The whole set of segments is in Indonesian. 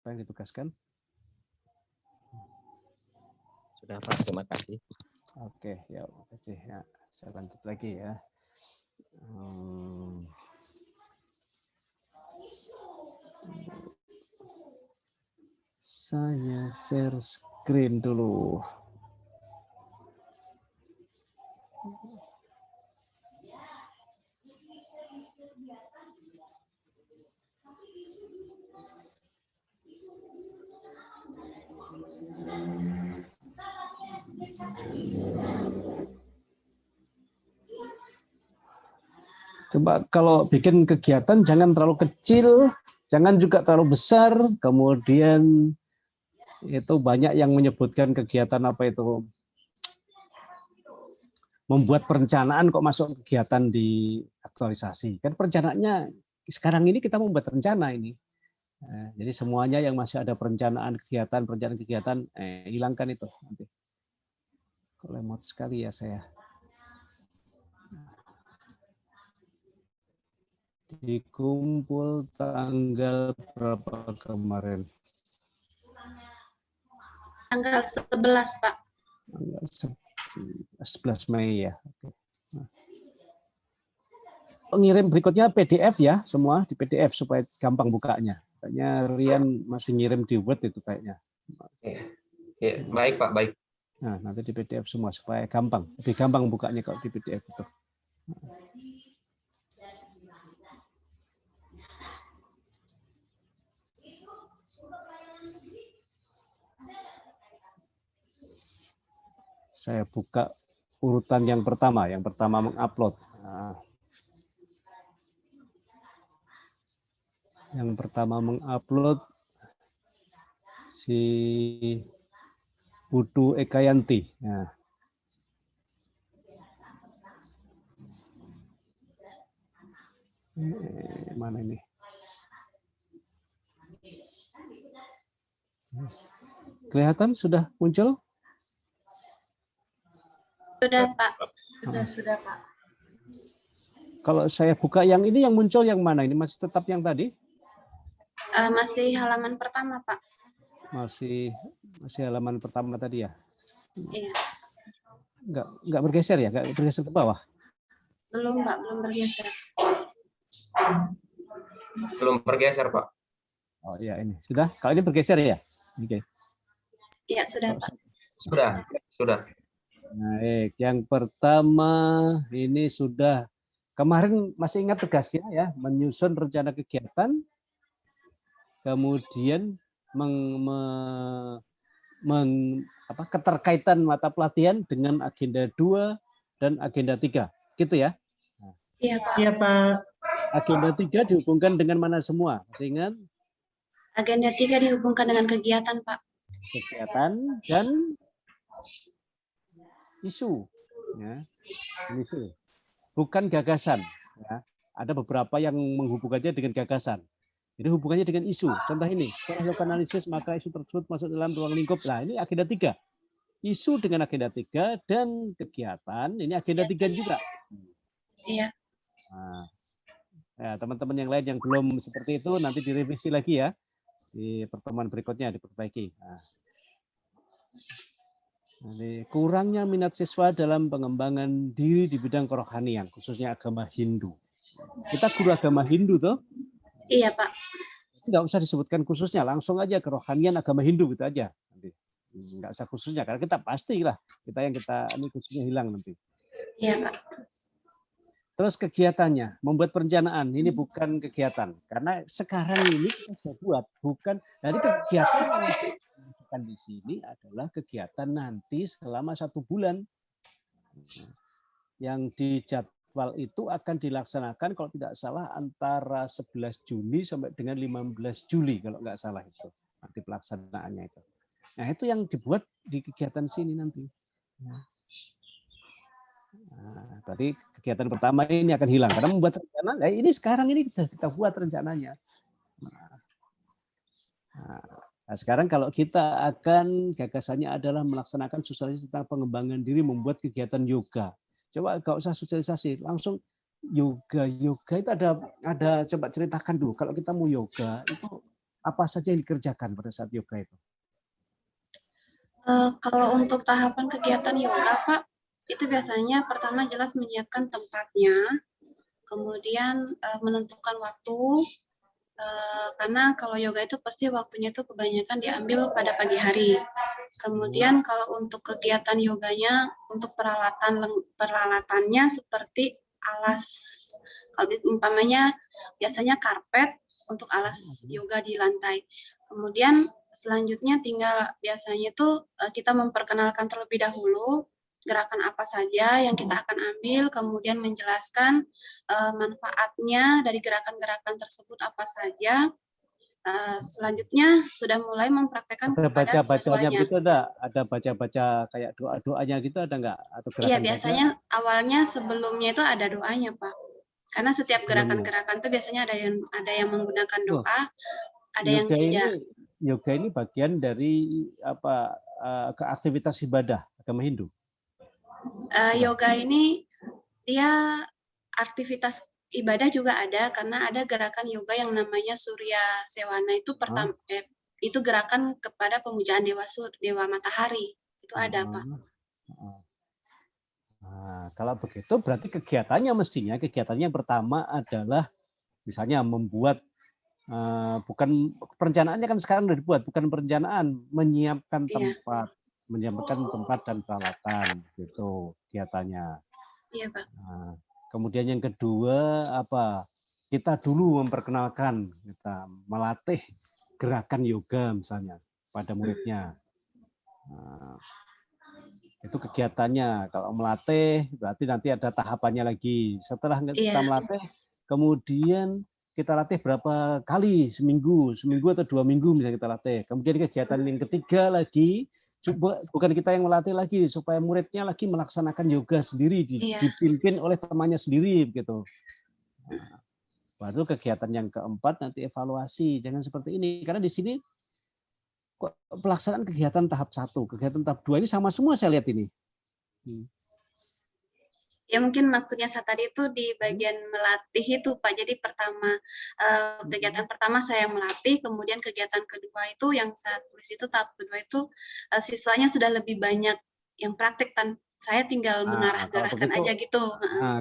Apa yang ditugaskan? Sudah Pak, terima kasih. Oke, ya, terima kasih. Ya, saya lanjut lagi ya. Saya share screen dulu. Coba kalau bikin kegiatan jangan terlalu kecil, jangan juga terlalu besar. Kemudian itu banyak yang menyebutkan kegiatan apa itu, membuat perencanaan kok masuk kegiatan di aktualisasi. Kan perencanaannya sekarang ini kita membuat rencana ini. Jadi semuanya yang masih ada perencanaan kegiatan, hilangkan itu nanti. Kok lemot sekali ya saya. Dikumpul tanggal berapa kemarin? Tanggal 11, Pak. Tanggal 11 Mei ya. Oke. Pengirim berikutnya PDF ya, semua di PDF supaya gampang bukanya. Kayaknya Rian masih ngirim di Word itu kayaknya. Ya, baik Pak, baik. Nah, nanti di PDF semua supaya gampang, lebih gampang bukanya kalau di PDF itu. Saya buka urutan yang pertama mengupload. Nah, yang pertama mengupload si Putu Ekayanti. Nah. Mana ini? Kelihatan sudah muncul? Sudah, Pak. Sudah, Pak. Kalau saya buka yang ini, yang muncul yang mana? Ini masih tetap yang tadi? Masih halaman pertama, Pak. Masih halaman pertama tadi ya? Iya. Enggak bergeser ya? Enggak bergeser ke bawah? Belum, Pak. Belum bergeser. Belum bergeser Pak. Oh iya ini. Sudah? Kalau ini bergeser ya? Oke. Iya, sudah, Pak. Sudah. Baik, yang pertama ini sudah kemarin masih ingat tugasnya ya, menyusun rencana kegiatan, kemudian keterkaitan mata pelatihan dengan agenda 2 dan agenda 3, gitu ya? Iya, Pak. Iya, Pak. Agenda 3 dihubungkan dengan mana semua? Masih ingat? Agenda 3 dihubungkan dengan kegiatan, Pak. Kegiatan dan isu, ya, isu, bukan gagasan. Ya. Ada beberapa yang menghubungkannya dengan gagasan. Jadi hubungannya dengan isu. Contoh ini, setelah melakukan analisis maka isu tersebut masuk dalam ruang lingkup. Nah ini agenda 3. Isu dengan agenda 3 dan kegiatan ini agenda 3 juga. Iya. Nah, ya, teman-teman yang lain yang belum seperti itu nanti direvisi lagi ya di pertemuan berikutnya diperbaiki. Nah. Jadi, kurangnya minat siswa dalam pengembangan diri di bidang kerohanian, khususnya agama Hindu. Kita guru agama Hindu toh? Iya, Pak. Nggak usah disebutkan khususnya, langsung aja kerohanian agama Hindu gitu aja. Nanti. Nggak usah khususnya, karena kita pastilah ini khususnya hilang nanti. Iya, Pak. Terus kegiatannya, membuat perencanaan, ini bukan kegiatan. Karena sekarang ini kita sudah buat, bukan dari kegiatan yang di sini adalah kegiatan nanti selama 1 bulan. Yang dijadwal itu akan dilaksanakan kalau tidak salah antara 11 Juni sampai dengan 15 Juli kalau nggak salah itu. Nanti pelaksanaannya itu. Nah itu yang dibuat di kegiatan sini nanti. Nah, tadi kegiatan pertama ini akan hilang karena membuat rencana. Ini sekarang ini kita buat rencananya. Nah, sekarang kalau kita akan gagasannya adalah melaksanakan sosialisasi tentang pengembangan diri, membuat kegiatan yoga. Coba nggak usah sosialisasi, langsung yoga. Yoga itu ada coba ceritakan dulu. Kalau kita mau yoga itu apa saja yang dikerjakan pada saat yoga itu? Kalau untuk tahapan kegiatan yoga, Pak, itu biasanya pertama jelas menyiapkan tempatnya, kemudian menentukan waktu, karena kalau yoga itu pasti waktunya itu kebanyakan diambil pada pagi hari. Kemudian kalau untuk kegiatan yoganya, untuk peralatannya seperti alas, kalau umpamanya biasanya karpet untuk alas yoga di lantai. Kemudian selanjutnya tinggal biasanya itu kita memperkenalkan terlebih dahulu gerakan apa saja yang kita akan ambil, kemudian menjelaskan manfaatnya dari gerakan-gerakan tersebut apa saja. Selanjutnya sudah mulai mempraktekkan Ada kepada baca-bacanya siswanya. gitu ada baca-baca kayak doa-doanya gitu ada nggak? Atau Iya, gerakan saja biasanya awalnya sebelumnya itu ada doanya, Pak. Karena setiap sebelumnya? gerakan-gerakan itu biasanya ada yang menggunakan Oh, doa, ada yang tidak. yoga ini bagian dari apa ke aktivitas ibadah agama Hindu. Yoga ini dia aktivitas ibadah juga ada karena ada gerakan yoga yang namanya Surya Sewana itu pertama itu gerakan kepada pemujaan dewa matahari. Itu ada, Pak. Nah, kalau begitu berarti kegiatannya yang pertama adalah misalnya membuat bukan perencanaannya kan sekarang sudah dibuat, bukan perencanaan, menyiapkan tempat dan peralatan gitu kegiatannya. Iya, Pak. Nah, kemudian yang kedua apa? Kita dulu memperkenalkan, kita melatih gerakan yoga misalnya pada muridnya. Nah, itu kegiatannya. Kalau melatih berarti nanti ada tahapannya lagi. Setelah kita melatih, kemudian kita latih berapa kali seminggu atau 2 minggu misalnya kita latih. Kemudian kegiatan yang ketiga lagi, bukan kita yang melatih lagi, supaya muridnya lagi melaksanakan yoga sendiri, dipimpin oleh temannya sendiri begitu. Nah, baru kegiatan yang keempat nanti evaluasi. Jangan seperti ini, karena di sini pelaksanaan kegiatan tahap 1, kegiatan tahap 2 ini sama semua saya lihat ini. Ya mungkin maksudnya saya tadi itu di bagian melatih itu Pak. Jadi pertama kegiatan pertama saya melatih, kemudian kegiatan kedua itu yang saya tulis itu tahap kedua itu siswanya sudah lebih banyak yang praktik saya tinggal mengarah-arahkan aja gitu.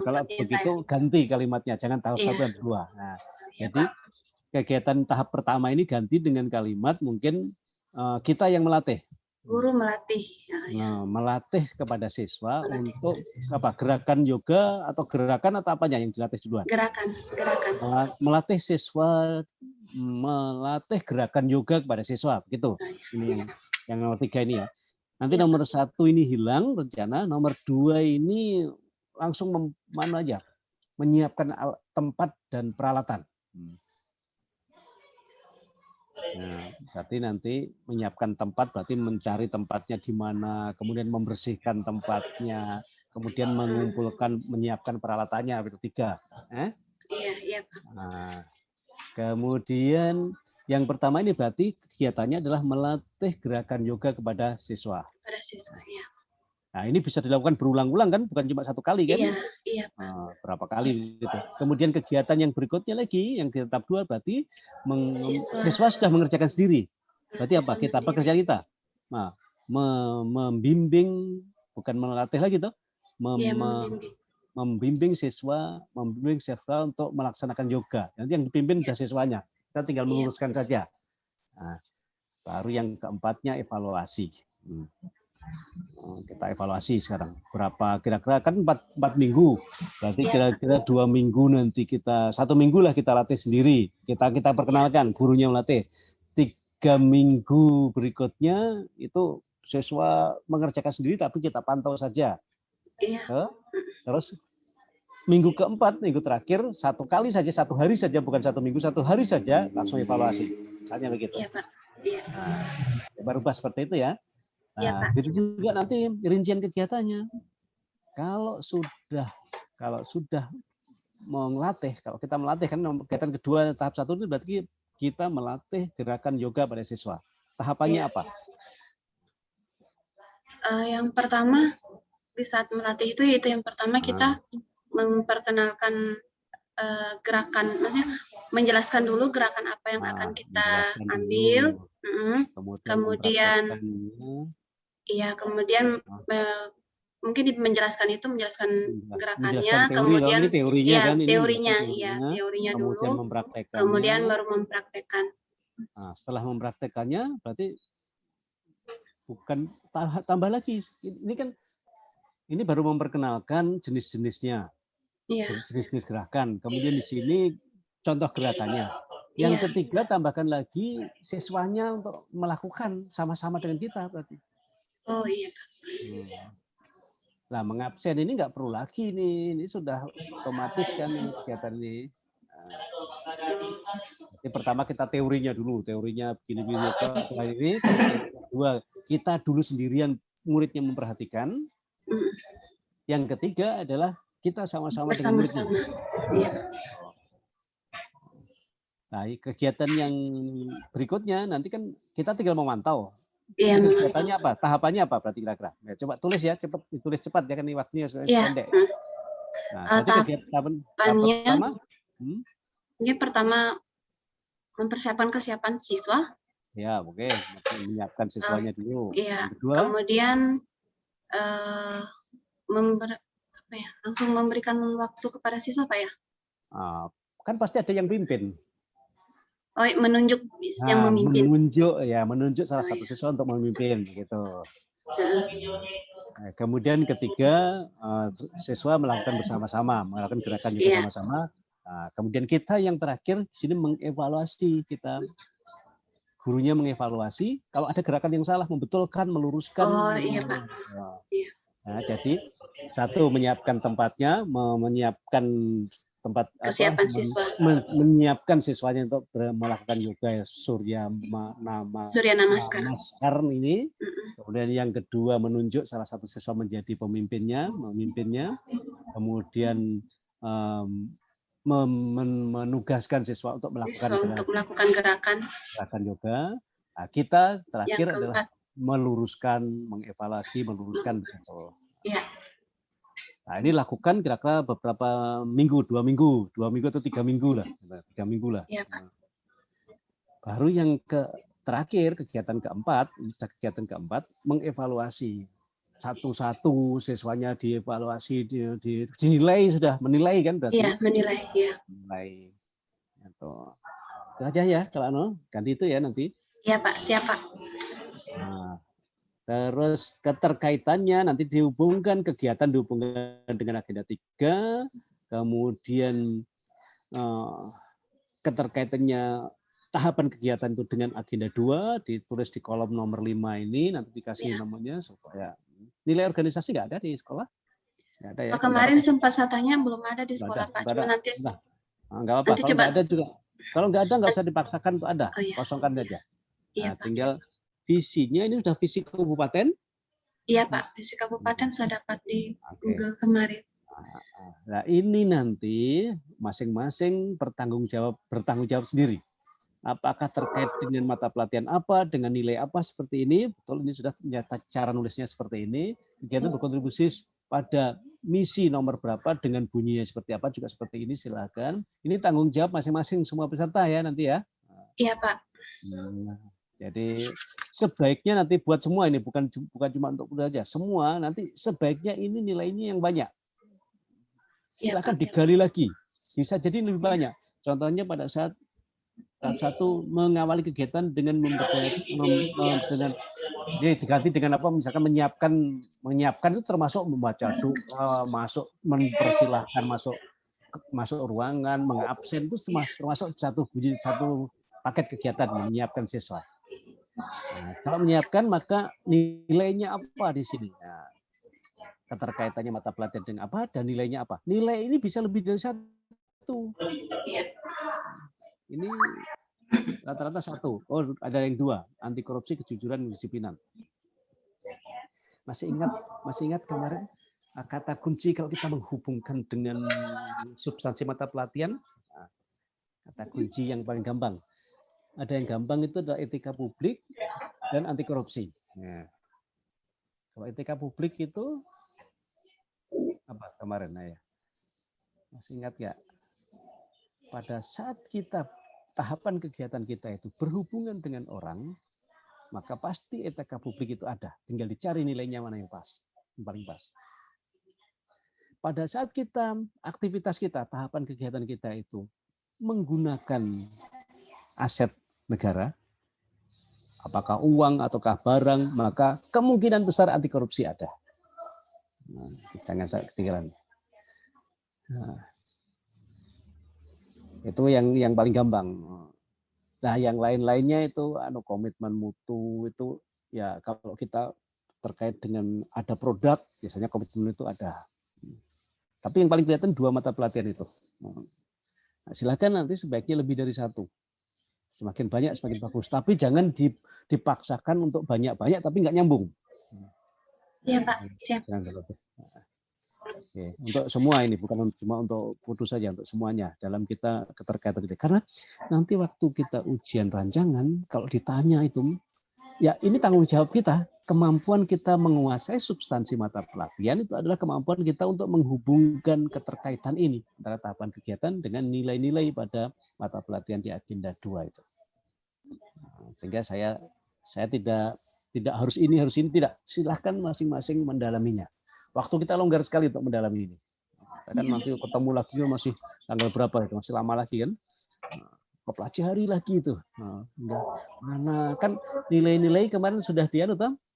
Kalau begitu ganti kalimatnya, jangan tahap 1 dan 2. Nah, jadi kegiatan tahap pertama ini ganti dengan kalimat mungkin kita yang melatih. Guru melatih. Melatih kepada siswa untuk apa? Gerakan yoga atau gerakan atau apanya yang dilatih duluan? Gerakan. Melatih siswa melatih gerakan yoga kepada siswa, begitu. Ini yang nomor 3 ini ya. Nanti nomor 1 ini hilang rencana, nomor 2 ini langsung menyiapkan tempat dan peralatan. Nah, berarti nanti menyiapkan tempat berarti mencari tempatnya di mana, kemudian membersihkan tempatnya, kemudian menyiapkan peralatannya, itu 3. Iya, Pak. Nah, kemudian yang pertama ini berarti kegiatannya adalah melatih gerakan yoga kepada siswa. Pada siswa, ya. Nah, ini bisa dilakukan berulang-ulang kan, bukan cuma 1 kali kan? Iya, Pak. Berapa kali gitu. Kemudian kegiatan yang berikutnya lagi, yang tahap 2 berarti siswa sudah mengerjakan sendiri. Berarti apa? Pekerjaan kita? Nah, membimbing, bukan melatih lagi toh. Membimbing siswa untuk melaksanakan yoga. Nanti yang dipimpin sudah siswanya. Kita tinggal meluruskan saja. Nah, baru yang keempatnya evaluasi. Kita evaluasi sekarang berapa kira-kira kan 4 minggu, berarti kira-kira 2 minggu nanti 1 minggu lah kita latih sendiri, kita perkenalkan, gurunya melatih. 3 minggu berikutnya itu siswa mengerjakan sendiri tapi kita pantau saja. Terus minggu keempat, minggu terakhir 1 kali saja, 1 hari saja, bukan 1 minggu, 1 hari saja langsung evaluasi, misalnya begitu. Baru bahas seperti itu ya. Nah, itu juga nanti rincian kegiatannya. Kalau sudah mau melatih, kalau kita melatih kan kegiatan kedua tahap 1 itu berarti kita melatih gerakan yoga pada siswa. Tahapannya apa? Yang pertama di saat melatih itu yang pertama kita memperkenalkan gerakan, maksudnya menjelaskan dulu gerakan apa yang akan kita menjelaskan ambil. dulu, Mm. Kemudian iya, kemudian mungkin menjelaskan gerakannya, menjelaskan teori dong, kemudian ini teorinya ya kan, ini teorinya dulu, kemudian mempraktekannya. kemudian baru mempraktekkan. Nah, setelah mempraktekannya berarti bukan tambah lagi. Ini kan ini baru memperkenalkan jenis-jenisnya, Iya. jenis-jenis gerakan. Kemudian di sini contoh gerakannya. Yang Iya. ketiga tambahkan lagi siswanya untuk melakukan sama-sama dengan kita berarti. Oh iya. Nah, mengabsen ini nggak perlu lagi nih, ini sudah otomatis kan nih, kegiatan ini. Jadi pertama kita teorinya dulu, teorinya begini-begini. Setelah ini kedua kita dulu sendirian muridnya memperhatikan. Yang ketiga adalah kita sama-sama dengan muridnya. Iya. Nah, kegiatan yang berikutnya nanti kan kita tinggal memantau. Iya, kegiatannya apa? Tahapannya apa berarti kira-kira? Ya, coba tulis ya, cepat ditulis cepat ya kan ini waktunya pendek. Nah, berarti kegiatan pertama ini pertama mempersiapkan kesiapan siswa. Ya, oke, menyiapkan siswanya dulu. Iya. Kedua, kemudian langsung memberikan waktu kepada siswa, Pak ya? Kan pasti ada yang pimpin. Oh, menunjuk yang memimpin. Menunjuk salah satu siswa untuk memimpin gitu. Nah, kemudian ketiga, siswa melakukan bersama-sama, melakukan gerakan juga sama-sama. Nah, kemudian kita yang terakhir di sini mengevaluasi, kita gurunya mengevaluasi kalau ada gerakan yang salah, membetulkan, meluruskan. Oh iya, Pak. Nah, jadi satu menyiapkan tempatnya, menyiapkan tempat kesiapan siswa, menyiapkan siswanya untuk melakukan yoga Surya Namaskar ini. Kemudian yang kedua menunjuk salah satu siswa menjadi memimpinnya. Kemudian menugaskan siswa untuk melakukan gerakan yoga. Nah, kita terakhir adalah meluruskan, mengevaluasi, meluruskan betul. Ya. Nah, ini lakukan kira-kira beberapa minggu, 2 minggu atau 3 minggu lah, 3 minggu lah. Ya, Pak. Baru yang terakhir, kegiatan keempat, mengevaluasi satu-satu siswanya, dievaluasi, dinilai, sudah menilai kan berarti? Iya, menilai, ya. Menilai. Itu aja ya, kalau ganti itu ya nanti. Iya, Pak, siap, Pak. Nah, terus keterkaitannya nanti dihubungkan dengan agenda 3, kemudian keterkaitannya tahapan kegiatan itu dengan agenda 2, ditulis di kolom nomor 5 ini, nanti dikasih namanya supaya nilai organisasi nggak ada di sekolah? Nggak ada ya? Kemarin sempat saya tanya belum ada di sekolah, Pak. Cuma nanti nggak apa-apa, kalau nggak ada juga. Kalau nggak ada nggak usah dipaksakan untuk ada, kosongkan saja. Nah, tinggal visinya ini sudah visi kabupaten? Iya, Pak. Visi kabupaten saya dapat di Google kemarin. Nah, ini nanti masing-masing bertanggung jawab sendiri. Apakah terkait dengan mata pelatihan apa, dengan nilai apa seperti ini? Betul, ini sudah ternyata cara nulisnya seperti ini. Kegiatan berkontribusi pada misi nomor berapa dengan bunyinya seperti apa juga seperti ini, silakan. Ini tanggung jawab masing-masing semua peserta ya nanti ya. Iya, Pak. Jadi sebaiknya nanti buat semua ini, bukan cuma untuk kuliah aja, semua nanti sebaiknya ini nilainya yang banyak. Silakan digali lagi, bisa jadi lebih banyak. Contohnya pada saat satu mengawali kegiatan dengan diganti dengan apa? Misalkan menyiapkan itu termasuk membaca doa, mempersilahkan masuk ruangan, mengabsen itu termasuk satu paket kegiatan menyiapkan siswa. Nah, kalau menyiapkan maka nilainya apa di sini? Nah, keterkaitannya mata pelatihan dengan apa dan nilainya apa? Nilai ini bisa lebih dari 1. Ini rata-rata 1. Oh, ada yang 2. Anti korupsi, kejujuran, kedisiplinan. Masih ingat kemarin kata kunci kalau kita menghubungkan dengan substansi mata pelatihan? Nah, kata kunci yang paling gampang. Ada yang gampang itu adalah etika publik dan anti korupsi. Nah, kalau etika publik itu apa kemarin? Nah, ya. Masih ingat nggak? pada saat kita tahapan kegiatan kita itu berhubungan dengan orang, maka pasti etika publik itu ada. Tinggal dicari nilainya mana yang pas, yang paling pas. Pada saat kita, aktivitas kita, tahapan kegiatan kita itu menggunakan aset negara, apakah uang ataukah barang, maka kemungkinan besar anti korupsi ada. Nah, jangan ketinggalan. Nah, itu yang paling gampang. Nah, yang lain-lainnya itu komitmen mutu itu ya kalau kita terkait dengan ada produk, biasanya komitmen itu ada. Tapi yang paling kelihatan 2 mata pelatihan itu. Nah, silakan nanti sebaiknya lebih dari 1. Semakin banyak semakin bagus. Tapi jangan dipaksakan untuk banyak-banyak tapi nggak nyambung. Iya Pak, siap. Oke. Untuk semua ini bukan cuma untuk putu saja, untuk semuanya dalam kita keterkaitan itu. Karena nanti waktu kita ujian rancangan, kalau ditanya itu, ya ini tanggung jawab kita. Kemampuan kita menguasai substansi mata pelatihan itu adalah kemampuan kita untuk menghubungkan keterkaitan ini antara tahapan kegiatan dengan nilai-nilai pada mata pelatihan di agenda 2 itu. Sehingga saya tidak harus ini tidak. Silahkan masing-masing mendalaminya. Waktu kita longgar sekali untuk mendalami ini. Kan nanti ketemu lagi masih tanggal berapa itu, masih lama lagi kan. Pelajari lagi itu. Mana kan nilai-nilai kemarin sudah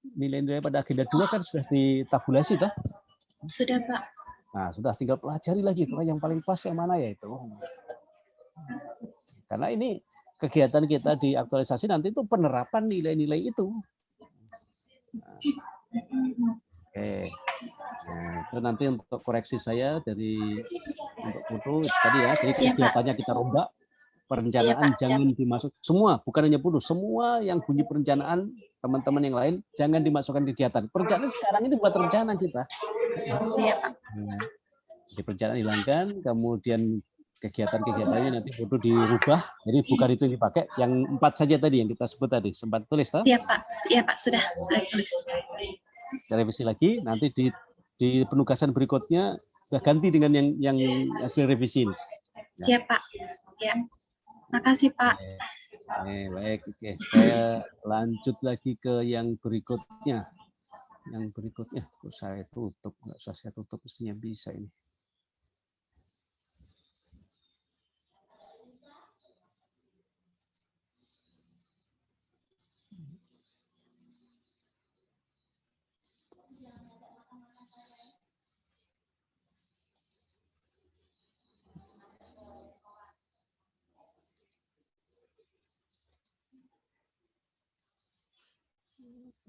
nilai-nilai pada agenda 2 kan sudah ditabulasi toh? Sudah Pak. Nah, sudah tinggal pelajari lagi kalau yang paling pas yang mana ya itu. Karena ini kegiatan kita di aktualisasi nanti itu penerapan nilai-nilai itu. Oke. Nah, itu nanti untuk koreksi saya untuk putu tadi ya. Jadi kegiatannya kita rombak. Perencanaan jangan dimasuk semua, bukan hanya putu, semua yang bunyi perencanaan teman-teman yang lain jangan dimasukkan kegiatan. Perencanaan sekarang ini buat rencana kita. Jadi perencanaan hilangkan, kemudian kegiatan-kegiatannya nanti putu dirubah. Jadi bukan itu yang dipakai, yang 4 saja tadi yang kita sebut tadi. Sempat tulis toh? Iya Pak, iya Pak sudah tulis. Kita revisi lagi, nanti di penugasan berikutnya sudah ganti dengan yang hasil revisi ini. Siap Pak. Ya. Makasih Pak. Baik, oke. Saya lanjut lagi ke yang berikutnya. Yang berikutnya, saya tutup, nggak usah saya tutup, mestinya bisa ini.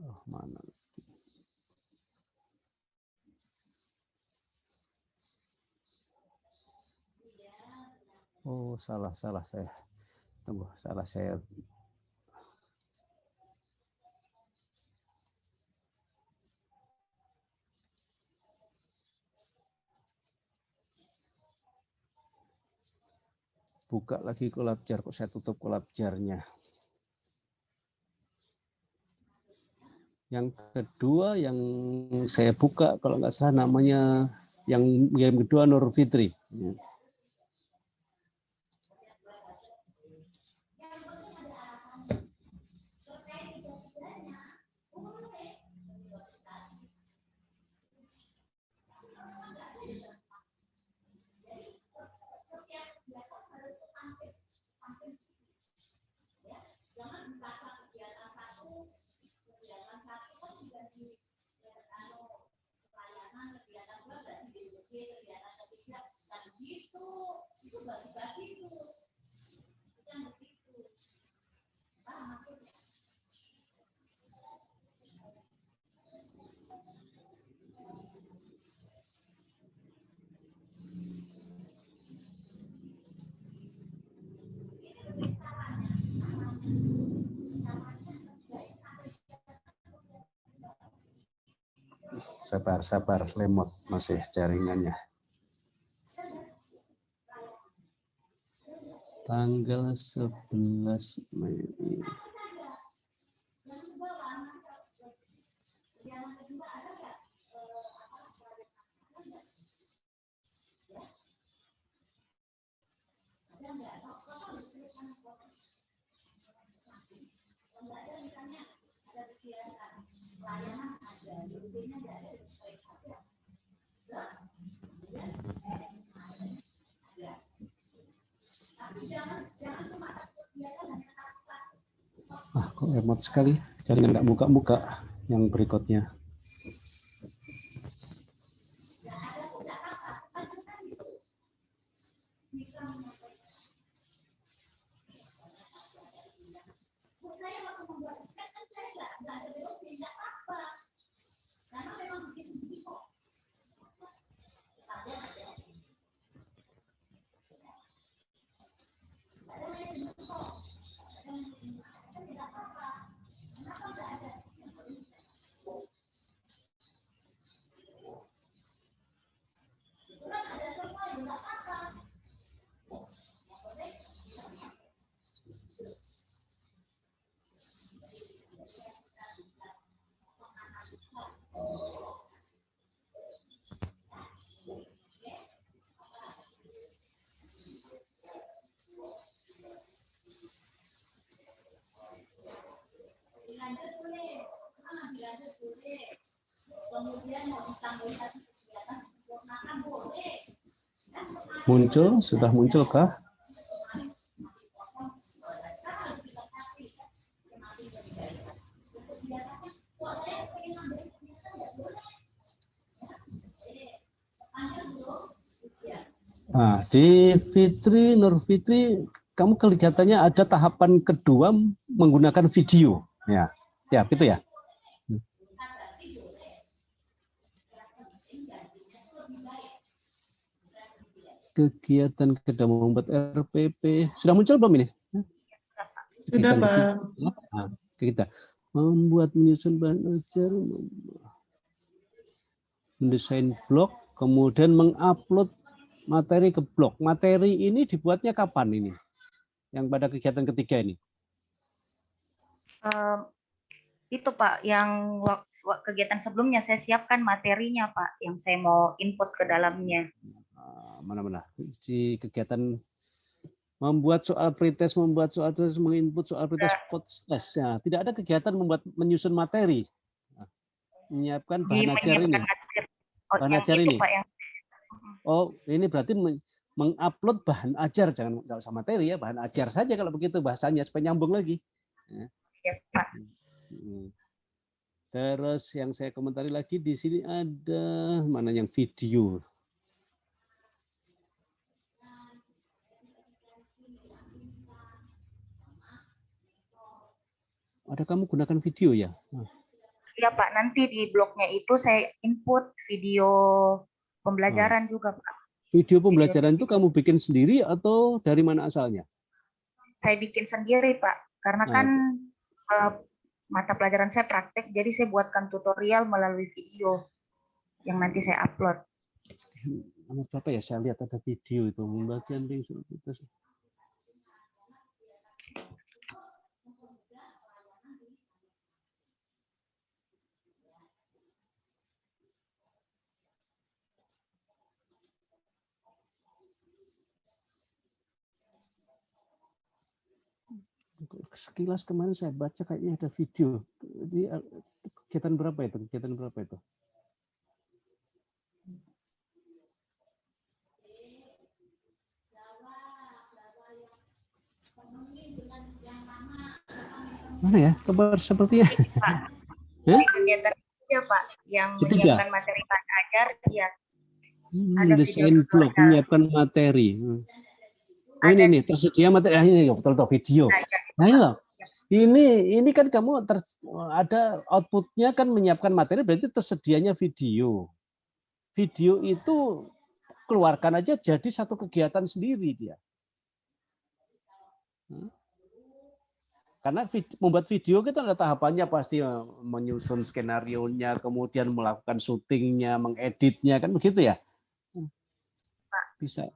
Oh, mana? Oh, salah saya. Tunggu, salah saya. Buka lagi kolabjar, kok saya tutup kolabjarnya. Yang kedua yang saya buka kalau nggak salah namanya yang kedua Nur Fitri. Sabar, lemot masih jaringannya. Tanggal 11 Mei. Kok remote sekali, jaringan nggak buka-buka yang berikutnya. Muncul, sudah munculkah? Nah, di Fitri, Nur Fitri, kamu kelihatannya ada tahapan kedua menggunakan video. Ya, ya, gitu ya. Kegiatan kedua membuat RPP. Sudah muncul belum ini? Sudah, Pak. Nah, kita membuat menyusun bahan ajar, mendesain blog, kemudian mengupload materi ke blog. Materi ini dibuatnya kapan ini? Yang pada kegiatan ketiga ini? Itu Pak, yang kegiatan sebelumnya saya siapkan materinya Pak, yang saya mau input ke dalamnya. Mana-mana di kegiatan membuat soal pretest, membuat soal test, menginput soal pretest, post-test. Ya, tidak ada kegiatan membuat menyusun materi, menyiapkan bahan ajar ini. Bahan ajar ini. Pak, yang... Oh, ini berarti mengupload bahan ajar, jangan nggak usah materi ya, bahan ajar saja kalau begitu bahasanya supaya nyambung lagi. Ya, Pak. Terus yang saya komentari lagi di sini ada mana yang video. Ada kamu gunakan video ya? Iya Pak, nanti di blognya itu saya input video pembelajaran juga Pak. Video pembelajaran itu kamu bikin sendiri atau dari mana asalnya? Saya bikin sendiri Pak, karena kan mata pelajaran saya praktek, jadi saya buatkan tutorial melalui video yang nanti saya upload. Nomor berapa ya? Saya lihat ada video itu pembagian link. Sekilas kemarin saya baca kayaknya ada video. Jadi kegiatan berapa itu? Kegiatan berapa itu? Mana ya? Kabar sepertinya. Kegiatan ketiga Pak, yang menyiapkan materi bahan ajar, ya. Desain blog, menyiapkan materi. Oh ini tersedia materi ini betul-betul video. Nah, ini kan kamu ada outputnya kan menyiapkan materi berarti tersedianya video. Video itu keluarkan aja jadi satu kegiatan sendiri dia. Karena membuat video kita ada tahapannya pasti menyusun skenario-nya, kemudian melakukan syutingnya, mengeditnya kan begitu ya. Bisa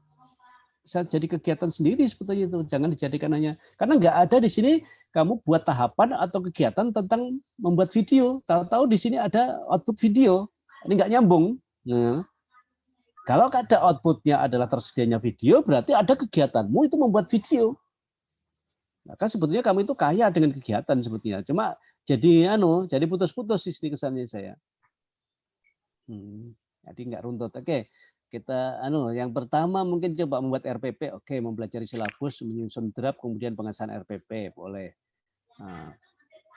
jadi kegiatan sendiri seperti itu, jangan dijadikan hanya karena nggak ada di sini kamu buat tahapan atau kegiatan tentang membuat video, tahu-tahu di sini ada output video, ini nggak nyambung. Nah, kalau ada outputnya adalah tersedianya video, berarti ada kegiatanmu itu membuat video. Maka sebetulnya kamu itu kaya dengan kegiatan sebetulnya. Cuma jadi putus-putus sih kesannya saya. Jadi nggak runtut. Oke, kita yang pertama mungkin coba membuat RPP. Oke, mempelajari silabus, menyusun draft, kemudian pengesahan RPP boleh. Nah,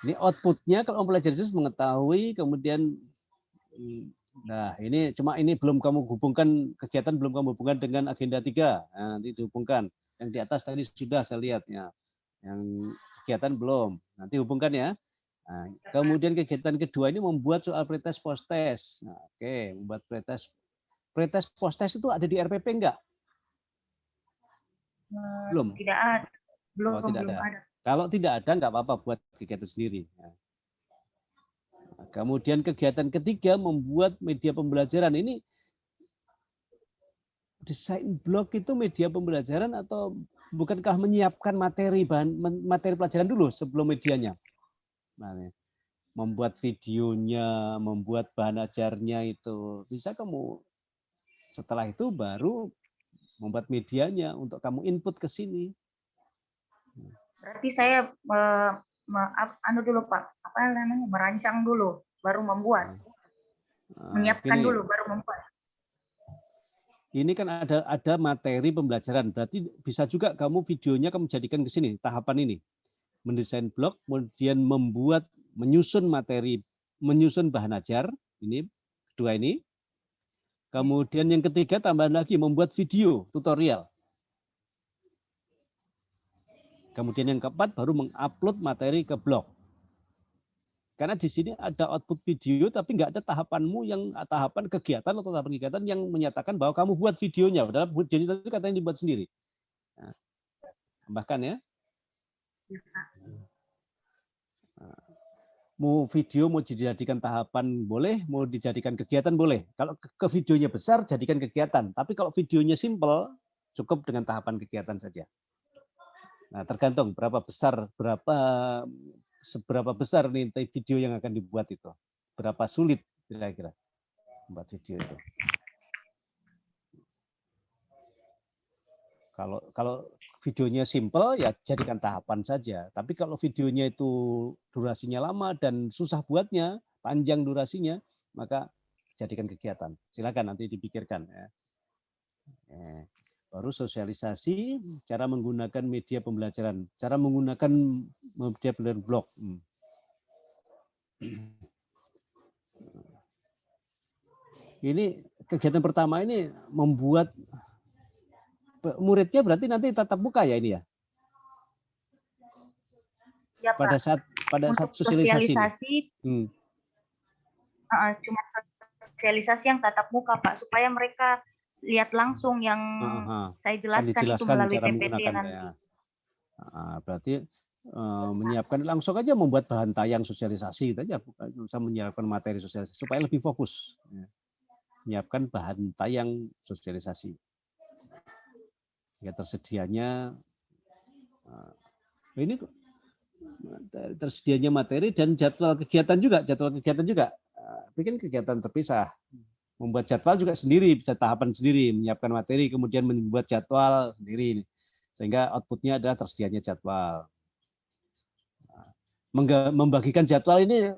ini outputnya kalau mempelajari silabus mengetahui, kemudian nah ini belum kamu hubungkan kegiatan, belum kamu hubungkan dengan agenda 3. Nah, nanti dihubungkan. Yang di atas tadi sudah saya lihat ya. Yang kegiatan belum. Nanti hubungkan ya. Nah, kemudian kegiatan kedua ini membuat soal pretest post-test. Nah, oke, membuat pretest post-test itu ada di RPP enggak? Belum. Tidak ada. Tidak Belum ada. ada. Kalau tidak ada enggak apa-apa buat kegiatan sendiri. Nah, kemudian kegiatan ketiga membuat media pembelajaran. Ini desain blog itu media pembelajaran atau bukankah menyiapkan materi pelajaran dulu sebelum medianya? Nah, membuat videonya, membuat bahan ajarnya itu bisa kamu setelah itu baru membuat medianya untuk kamu input ke sini. Berarti saya dulu Pak, apa namanya, merancang dulu, baru membuat, menyiapkan Gini, dulu, baru membuat. Ini kan ada materi pembelajaran, berarti bisa juga kamu videonya kamu jadikan ke sini tahapan ini, mendesain blog, kemudian menyusun materi, menyusun bahan ajar, ini kedua ini. Kemudian yang ketiga tambahan lagi membuat video tutorial. Kemudian yang keempat baru mengupload materi ke blog. Karena di sini ada output video, tapi nggak ada tahapanmu yang tahapan kegiatan atau tahapan kegiatan yang menyatakan bahwa kamu buat videonya. Padahal videonya itu katanya dibuat sendiri. Nah, tambahkan ya. Mau video mau dijadikan tahapan boleh, mau dijadikan kegiatan boleh. Kalau ke videonya besar jadikan kegiatan. Tapi kalau videonya simple cukup dengan tahapan kegiatan saja. Nah, tergantung seberapa besar nih video yang akan dibuat itu. Berapa sulit kira-kira membuat video itu. Kalau videonya simple ya jadikan tahapan saja. Tapi kalau videonya itu durasinya lama dan susah buatnya, panjang durasinya, maka jadikan kegiatan. Silakan nanti dipikirkan ya. Baru sosialisasi, cara menggunakan media pembelajaran, cara menggunakan media pembelajaran blog. Ini kegiatan pertama ini membuat muridnya berarti nanti tatap muka ya ini ya? Ya, Pak. Pada saat sosialisasi. Cuma sosialisasi yang tatap muka, Pak, supaya mereka lihat langsung yang saya jelaskan itu melalui PPT nanti. Ya. Berarti menyiapkan langsung aja membuat bahan tayang sosialisasi itu aja, bukan usah menyiapkan materi sosialisasi supaya lebih fokus. Ya. Menyiapkan bahan tayang sosialisasi. Ya tersedianya ini tersedianya materi dan jadwal kegiatan juga. Bikin kegiatan terpisah. Membuat jadwal juga sendiri, bisa tahapan sendiri, menyiapkan materi, kemudian membuat jadwal sendiri. Sehingga outputnya adalah tersedianya jadwal. Membagikan jadwal ini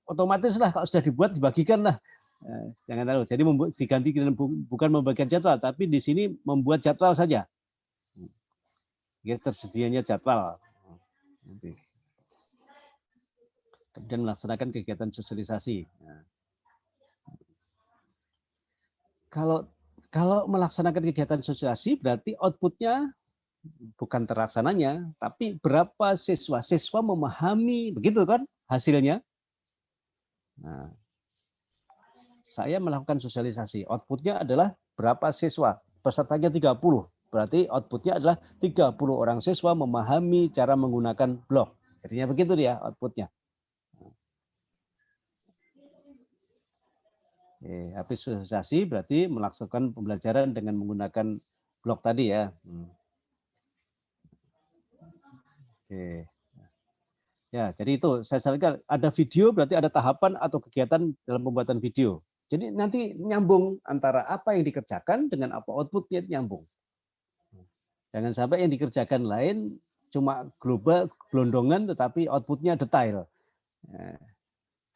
otomatis lah, kalau sudah dibuat, dibagikan lah. Jangan tahu. Jadi diganti bukan membagikan jadwal, tapi di sini membuat jadwal saja. Ya, tersedianya jadwal. Kemudian melaksanakan kegiatan sosialisasi. Kalau melaksanakan kegiatan sosialisasi berarti outputnya bukan terlaksananya, tapi berapa siswa memahami, begitu kan hasilnya. Nah, saya melakukan sosialisasi, outputnya adalah berapa siswa, pesertanya 30, berarti outputnya adalah 30 orang siswa memahami cara menggunakan blog. Jadinya begitu dia outputnya. Habis sosialisasi berarti melaksanakan pembelajaran dengan menggunakan blog tadi ya. Oke. Ya, jadi itu saya sarankan ada video berarti ada tahapan atau kegiatan dalam pembuatan video. Jadi nanti nyambung antara apa yang dikerjakan dengan apa outputnya nyambung. Jangan sampai yang dikerjakan lain cuma global, gelondongan, tetapi outputnya detail.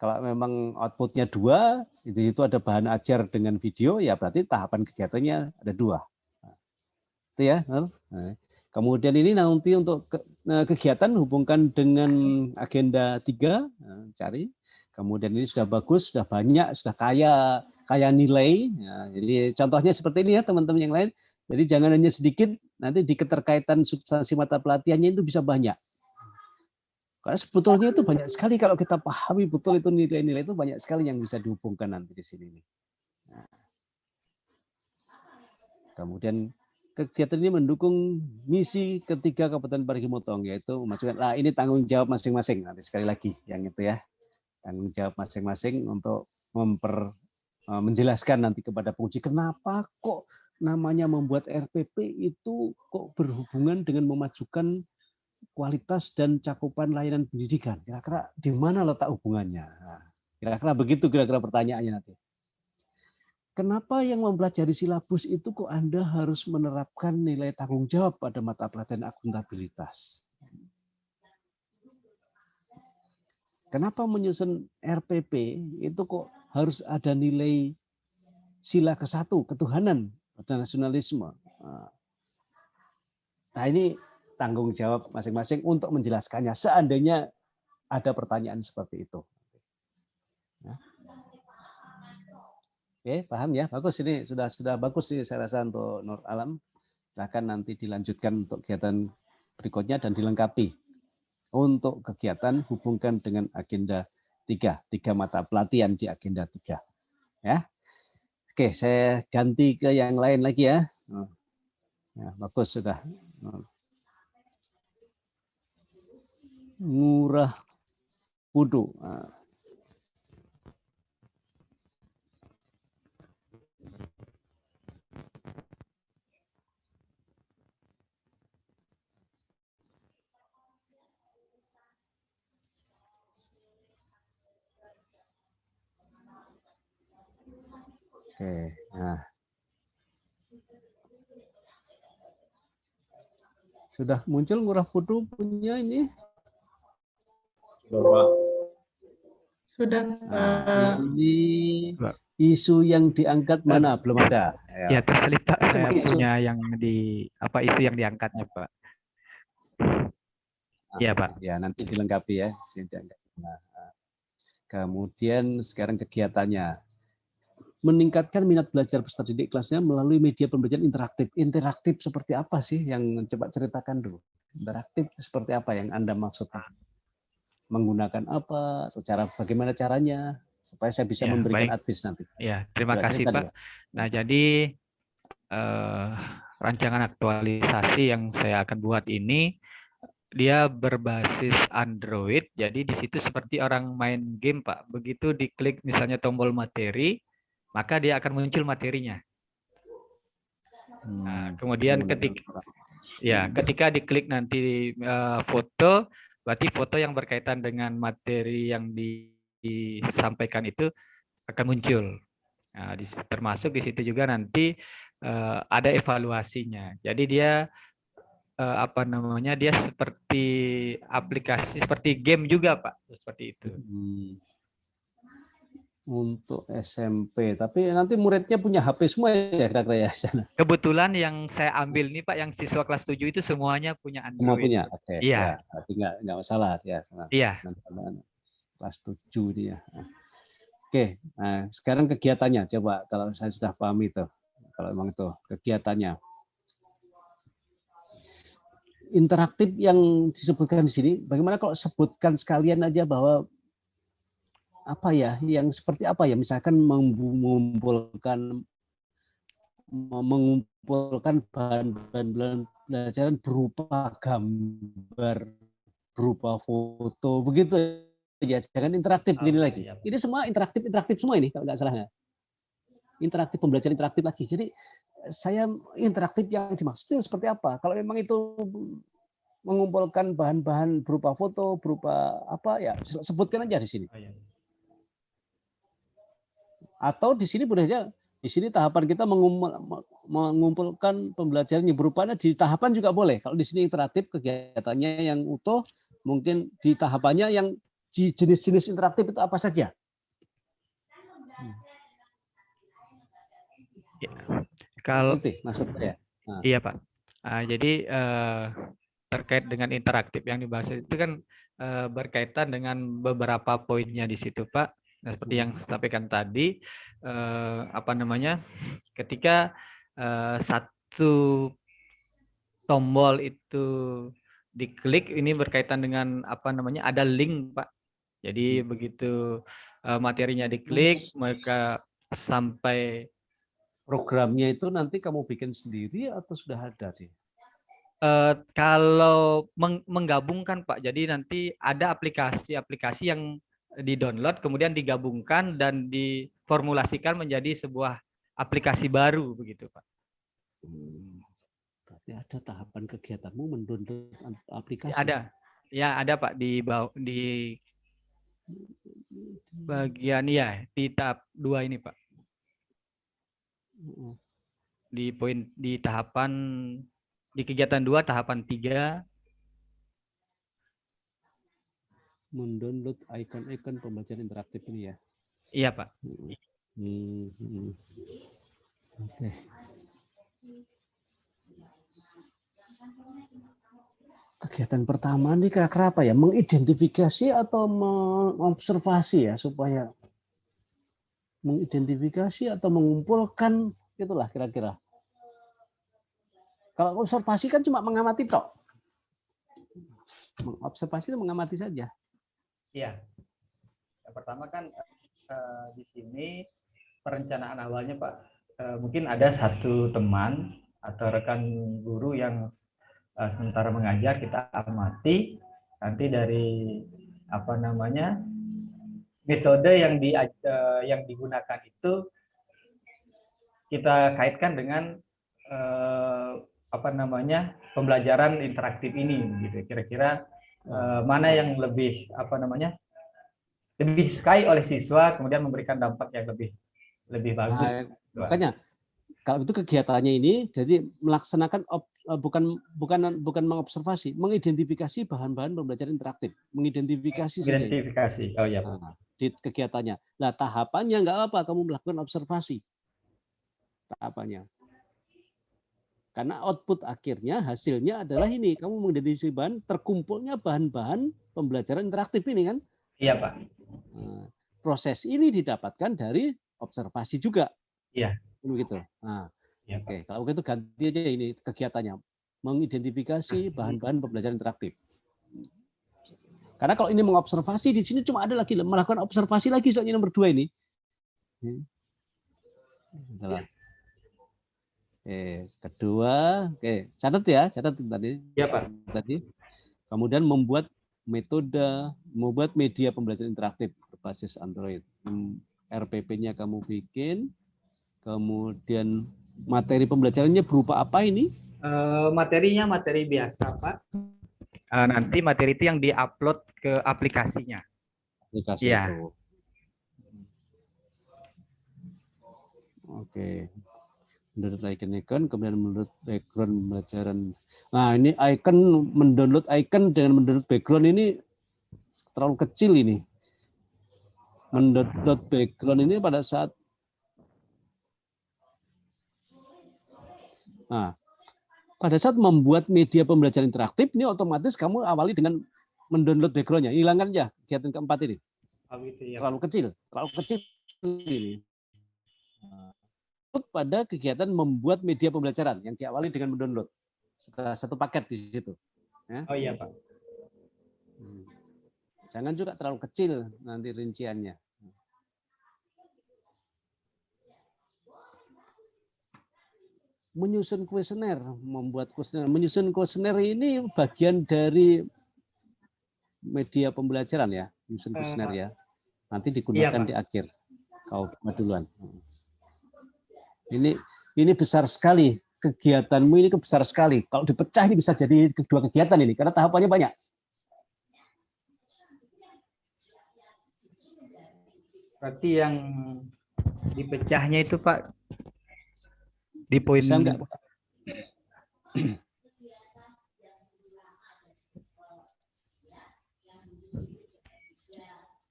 Kalau memang outputnya 2, itu ada bahan ajar dengan video, ya berarti tahapan kegiatannya ada 2. Itu ya. Kemudian ini nanti untuk kegiatan hubungkan dengan agenda 3, cari. Kemudian ini sudah bagus, sudah banyak, sudah kaya nilai. Jadi contohnya seperti ini ya teman-teman yang lain. Jadi jangan hanya sedikit, nanti di keterkaitan substansi mata pelatihannya itu bisa banyak. Karena sebetulnya itu banyak sekali kalau kita pahami betul itu nilai-nilai itu banyak sekali yang bisa dihubungkan nanti di sini. Nah. Kemudian kegiatan ini mendukung misi ketiga Kabupaten Parigi Motong, yaitu memajukan. Ini tanggung jawab masing-masing. Nanti sekali lagi yang itu ya, tanggung jawab masing-masing untuk menjelaskan nanti kepada penguji kenapa kok namanya membuat RPP itu kok berhubungan dengan memajukan kualitas dan cakupan layanan pendidikan. Kira-kira di mana letak hubungannya? Kira-kira begitu kira-kira pertanyaannya nanti. Kenapa yang mempelajari silabus itu kok Anda harus menerapkan nilai tanggung jawab pada mata pelajaran akuntabilitas? Kenapa menyusun RPP itu kok harus ada nilai sila ke-1, ketuhanan dan nasionalisme? Nah ini tanggung jawab masing-masing untuk menjelaskannya seandainya ada pertanyaan seperti itu. Ya. Oke, paham ya? Bagus ini sudah bagus sih saya rasa untuk Nur Alam. Silahkan nanti dilanjutkan untuk kegiatan berikutnya dan dilengkapi. Untuk kegiatan hubungkan dengan agenda 3 mata pelatihan di agenda 3. Ya. Oke, saya ganti ke yang lain lagi ya. Ya, bagus sudah. Ngurah Pudu. Oke, nah. Sudah muncul Ngurah Pudu punya ini? Sudah, Nah, ini isu yang diangkat mana? Belum ada. Ya, terselip Pak, Cuma saya isu. punya yang isu yang diangkatnya Pak. Iya Pak. Ya, nanti dilengkapi ya. Nah, kemudian sekarang kegiatannya. Meningkatkan minat belajar peserta didik kelasnya melalui media pembelajaran interaktif. Interaktif seperti apa sih yang coba ceritakan dulu? Interaktif seperti apa yang Anda maksudkan? Menggunakan apa? Secara bagaimana caranya? Supaya saya bisa Ya, memberikan baik. advice nanti. Ya, terima kasih cerita Pak. juga. Nah, jadi rancangan aktualisasi yang saya akan buat ini dia berbasis Android. Jadi di situ seperti orang main game Pak. Begitu diklik misalnya tombol materi, maka dia akan muncul materinya. Nah, kemudian ketika diklik nanti foto, berarti foto yang berkaitan dengan materi yang disampaikan itu akan muncul. Nah, termasuk di situ juga nanti ada evaluasinya. Jadi dia dia seperti aplikasi, seperti game juga Pak, seperti itu. Untuk SMP, tapi nanti muridnya punya HP semua ya kira-kira ya. Kebetulan yang saya ambil nih Pak, yang siswa kelas 7 itu semuanya punya Android. Semua punya, oke. Iya. Ya, berarti nggak masalah ya. Iya. Kelas 7 dia. Oke, nah sekarang kegiatannya coba kalau saya sudah paham itu, kalau memang itu kegiatannya. Interaktif yang disebutkan di sini, bagaimana kalau sebutkan sekalian aja bahwa apa ya, yang seperti apa ya, misalkan mengumpulkan bahan-bahan pelajaran berupa gambar, berupa foto, begitu ya, jangan interaktif ini lagi. Ini semua interaktif semua ini kalau nggak salah. Interaktif, pembelajaran interaktif lagi. Jadi saya interaktif yang dimaksudnya seperti apa? Kalau memang itu mengumpulkan bahan-bahan berupa foto, berupa apa ya, sebutkan aja di sini. Atau di sini boleh aja Di sini tahapan kita mengumpulkan pembelajaran yang berupanya di tahapan juga boleh. Kalau di sini interaktif kegiatannya yang utuh, mungkin di tahapannya yang jenis-jenis interaktif itu apa saja? Ya. Kalau Ngerti maksud saya? iya Pak. Jadi terkait dengan interaktif yang dibahas itu kan berkaitan dengan beberapa poinnya di situ Pak. Nah, seperti yang saya sampaikan tadi, apa namanya, ketika satu tombol itu diklik, ini berkaitan dengan apa namanya, ada link Pak. Jadi begitu materinya diklik, maka sampai Programnya itu nanti kamu bikin sendiri atau sudah ada sih? kalau menggabungkan Pak, jadi nanti ada aplikasi-aplikasi yang di-download, kemudian digabungkan dan diformulasikan menjadi sebuah aplikasi baru begitu Pak. Berarti ada tahapan kegiatanmu mendownload aplikasi. Ada, ya ada Pak di bagian ya di tahap 2 ini Pak. Di tahapan di kegiatan 2 tahapan 3. Mendownload ikon-ikon pembelajaran interaktif ini ya. Iya Pak. Oke. Kegiatan pertama ini kira-kira apa ya? Mengidentifikasi atau mengobservasi ya, supaya mengidentifikasi atau mengumpulkan, itulah kira-kira. Kalau observasi kan cuma mengamati tok. Mengobservasi itu mengamati saja. Iya. Yang pertama kan di sini perencanaan awalnya Pak, mungkin ada satu teman atau rekan guru yang sementara mengajar, kita amati nanti dari apa namanya metode yang digunakan itu kita kaitkan dengan apa namanya pembelajaran interaktif ini gitu. Kira-kira mana yang lebih apa namanya lebih disukai oleh siswa, kemudian memberikan dampak yang lebih bagus. Makanya kalau itu kegiatannya ini jadi melaksanakan bukan mengobservasi, mengidentifikasi bahan-bahan pembelajaran interaktif, mengidentifikasi saja. Identifikasi. Oh ya Pak. Di kegiatannya. Nah, tahapannya nggak apa, kamu melakukan observasi. Tahapannya. Karena output akhirnya, hasilnya adalah ini. Kamu mengidentifikasi bahan, terkumpulnya bahan-bahan pembelajaran interaktif ini kan? Iya Pak. Nah, proses ini didapatkan dari observasi juga. Iya. Begitu. Nah, ya, oke. Kalau begitu ganti aja ini kegiatannya. Mengidentifikasi bahan-bahan pembelajaran interaktif. Karena kalau ini mengobservasi, di sini cuma ada lagi melakukan observasi lagi soalnya nomor 2 ini. Salah. Kedua, catat ya, catat tadi. Iya Pak. Tadi. Kemudian membuat media pembelajaran interaktif berbasis Android. RPP-nya kamu bikin, kemudian materi pembelajarannya berupa apa ini? Materinya materi biasa Pak. Nanti materi itu yang diupload ke aplikasinya. Aplikasi ya. itu. Oke. Mendownload icon-icon, kemudian mendownload background pembelajaran. Nah, ini mendownload icon dengan mendownload background ini terlalu kecil ini. Mendownload background ini pada saat membuat media pembelajaran interaktif, ini otomatis kamu awali dengan mendownload background-nya. Hilangkan aja kegiatan keempat ini. Terlalu kecil ini. Pada kegiatan membuat media pembelajaran yang diawali dengan mendownload satu paket di situ. Ya. Oh iya Pak. Jangan juga terlalu kecil nanti rinciannya. Menyusun kuesioner, membuat kuesioner. Menyusun kuesioner ini bagian dari media pembelajaran ya, menyusun kuesioner ya. Nanti digunakan di akhir. Kau duluan. Ini besar sekali kegiatanmu, ini besar sekali. Kalau dipecah ini bisa jadi kedua kegiatan ini karena tahapannya banyak. Berarti yang dipecahnya itu Pak Di poin Bisa nggak?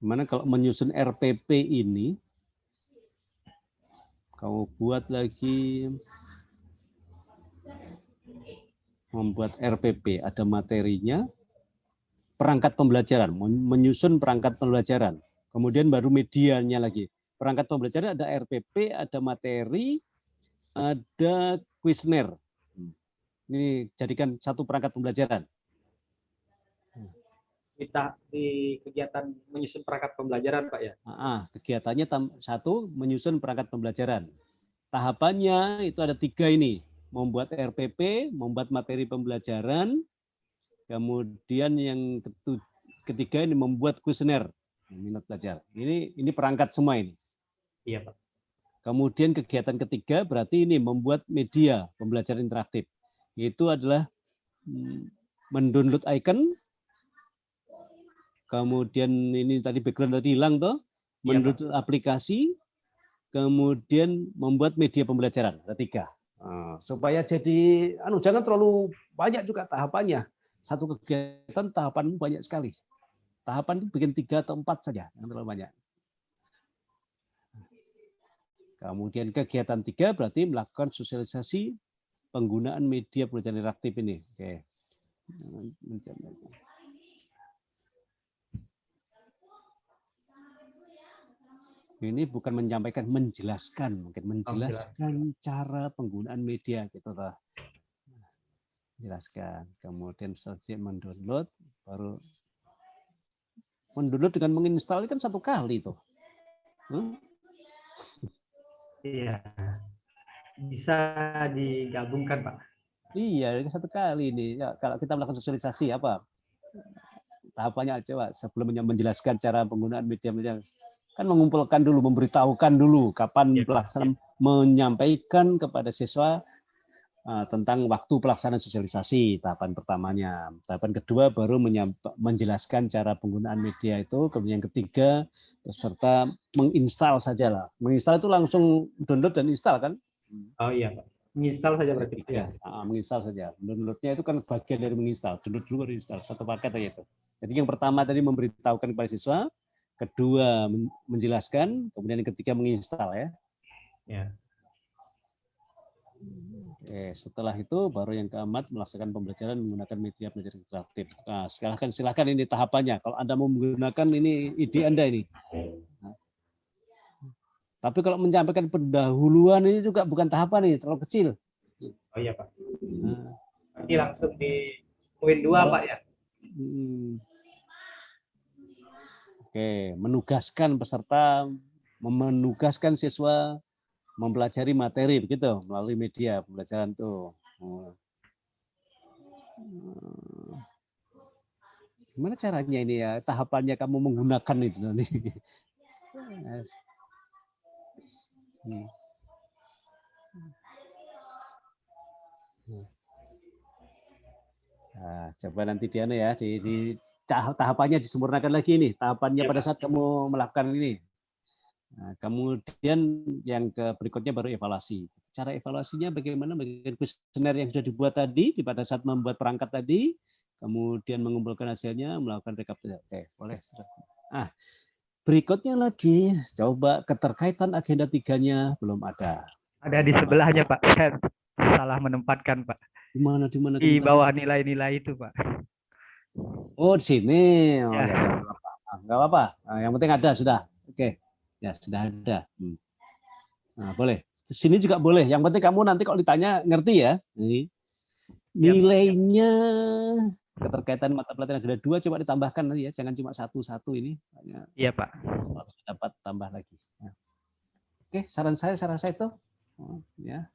Gimana kalau menyusun RPP ini, kamu buat lagi, membuat RPP, ada materinya, perangkat pembelajaran, menyusun perangkat pembelajaran, kemudian baru medianya lagi. Perangkat pembelajaran ada RPP, ada materi, ada kuesioner. Ini jadikan satu perangkat pembelajaran. kita di kegiatan menyusun perangkat pembelajaran, Pak ya. Kegiatannya satu, menyusun perangkat pembelajaran. Tahapannya itu ada 3 ini. Membuat RPP, membuat materi pembelajaran, kemudian yang ketiga ini membuat kuesioner minat belajar. Ini perangkat semua ini. Iya, Pak. Kemudian kegiatan ketiga berarti ini membuat media pembelajaran interaktif. Itu adalah mendownload icon, kemudian ini tadi background tadi hilang toh, mendownload aplikasi, kemudian membuat media pembelajaran. Ada 3. Supaya jadi jangan terlalu banyak juga tahapannya. Satu kegiatan tahapan banyak sekali. Tahapan itu bikin 3 atau 4 saja, jangan terlalu banyak. Kemudian kegiatan 3 berarti melakukan sosialisasi penggunaan media pembelajaran interaktif ini. Oke. Ini bukan menyampaikan, menjelaskan, mungkin menjelaskan cara penggunaan media gitu toh. Jelaskan. Kemudian selesai mendownload, baru mendownload dengan menginstal kan 1 kali tuh. Iya. Bisa digabungkan, Pak. Iya, 1 kali ini. Ya, kalau kita melakukan sosialisasi apa? Tahapannya coba sebelum menjelaskan cara penggunaan media kan mengumpulkan dulu, memberitahukan dulu kapan pelaksanaan, menyampaikan kepada siswa tentang waktu pelaksanaan sosialisasi, tahapan pertamanya. Tahapan kedua baru menjelaskan cara penggunaan media itu, kemudian yang ketiga peserta menginstal saja lah. Menginstal itu langsung download dan install kan? Oh iya, Pak. Menginstal saja berarti. Ya, menginstal saja. Downloadnya itu kan bagian dari menginstal. Download dulu baru install, 1 paket aja itu. Jadi yang pertama tadi memberitahukan kepada siswa, kedua menjelaskan, kemudian yang ketiga menginstal ya. Ya. Oke, setelah itu baru yang keempat melaksanakan pembelajaran menggunakan media pembelajaran interaktif. Nah, silakan ini tahapannya. Kalau Anda mau menggunakan ini ide Anda ini. Nah. Tapi kalau menyampaikan pendahuluan ini juga bukan tahapan ini, terlalu kecil. Oh iya, Pak. Nanti langsung di poin 2, Pak ya. Oke, menugaskan peserta, menugaskan siswa mempelajari materi begitu melalui media pembelajaran tuh. Gimana caranya ini ya? Tahapannya kamu menggunakan itu nanti. Nah, coba nanti Diana ya di tahapannya disempurnakan lagi nih. Tahapannya pada saat kamu melakukan ini. Nah, kemudian yang berikutnya baru evaluasi. Cara evaluasinya bagaimana? Bagian kuesioner yang sudah dibuat tadi pada saat membuat perangkat tadi, kemudian mengumpulkan hasilnya, melakukan rekapitulasi. Oke, boleh. Berikutnya lagi, coba keterkaitan agenda 3-nya belum ada. Ada di sebelahnya, Pak. Saya salah menempatkan, Pak. Di mana? Di bawah nilai-nilai itu, Pak. Oh, di sini. Oh, ya. Nggak apa-apa. Nah, yang penting ada sudah. Oke. Ya, sudah ada. Nah, boleh. Di sini juga boleh. Yang penting kamu nanti kalau ditanya ngerti ya. Ini. Nilainya keterkaitan mata pelajaran agenda 2 coba ditambahkan nanti ya. Jangan cuma 1 ini. Iya, Pak. Harus dapat tambah lagi. Ya. Oke, saran saya itu. Ya.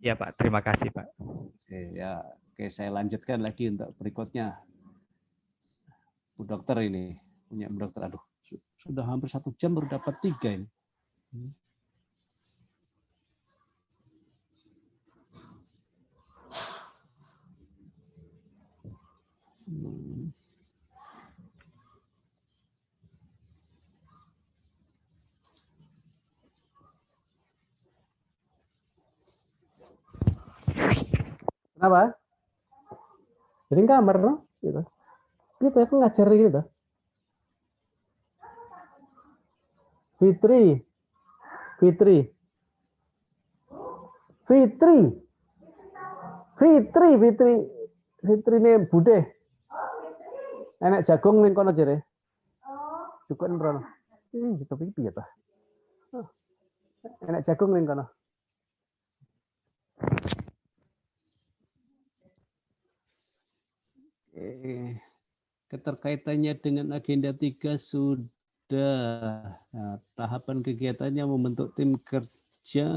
Iya, Pak. Terima kasih, Pak. Oke, saya lanjutkan lagi untuk berikutnya. Bu Dokter ini punya Bu Dokter. Aduh, sudah hampir 1 jam baru dapat 3 ini. Apa? Jadi kamar, no? Gitu. Gitu aku ngajar gitu. Fitri. Fitri ini Bude. Enak jagung ning kono jere. Cukup nrono. Gitu piye ta? Enak jagung ning kono. Keterkaitannya dengan agenda 3 sudah. Nah, tahapan kegiatannya membentuk tim kerja.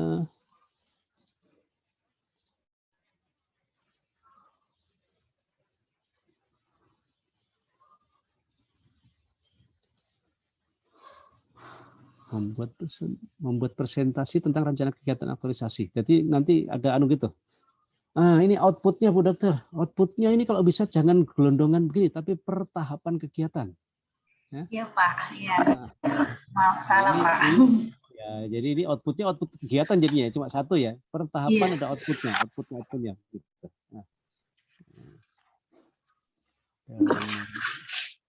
Membuat presentasi tentang rencana kegiatan aktualisasi. Jadi nanti ada anu gitu. Ah, ini outputnya Bu Dokter. Outputnya ini kalau bisa jangan gelondongan begini, tapi per tahapan kegiatan. Iya Pak, iya. Maaf salah Pak. Ya, jadi ini outputnya output kegiatan jadinya cuma satu ya. Per tahapan ada outputnya. Gitu. Nah.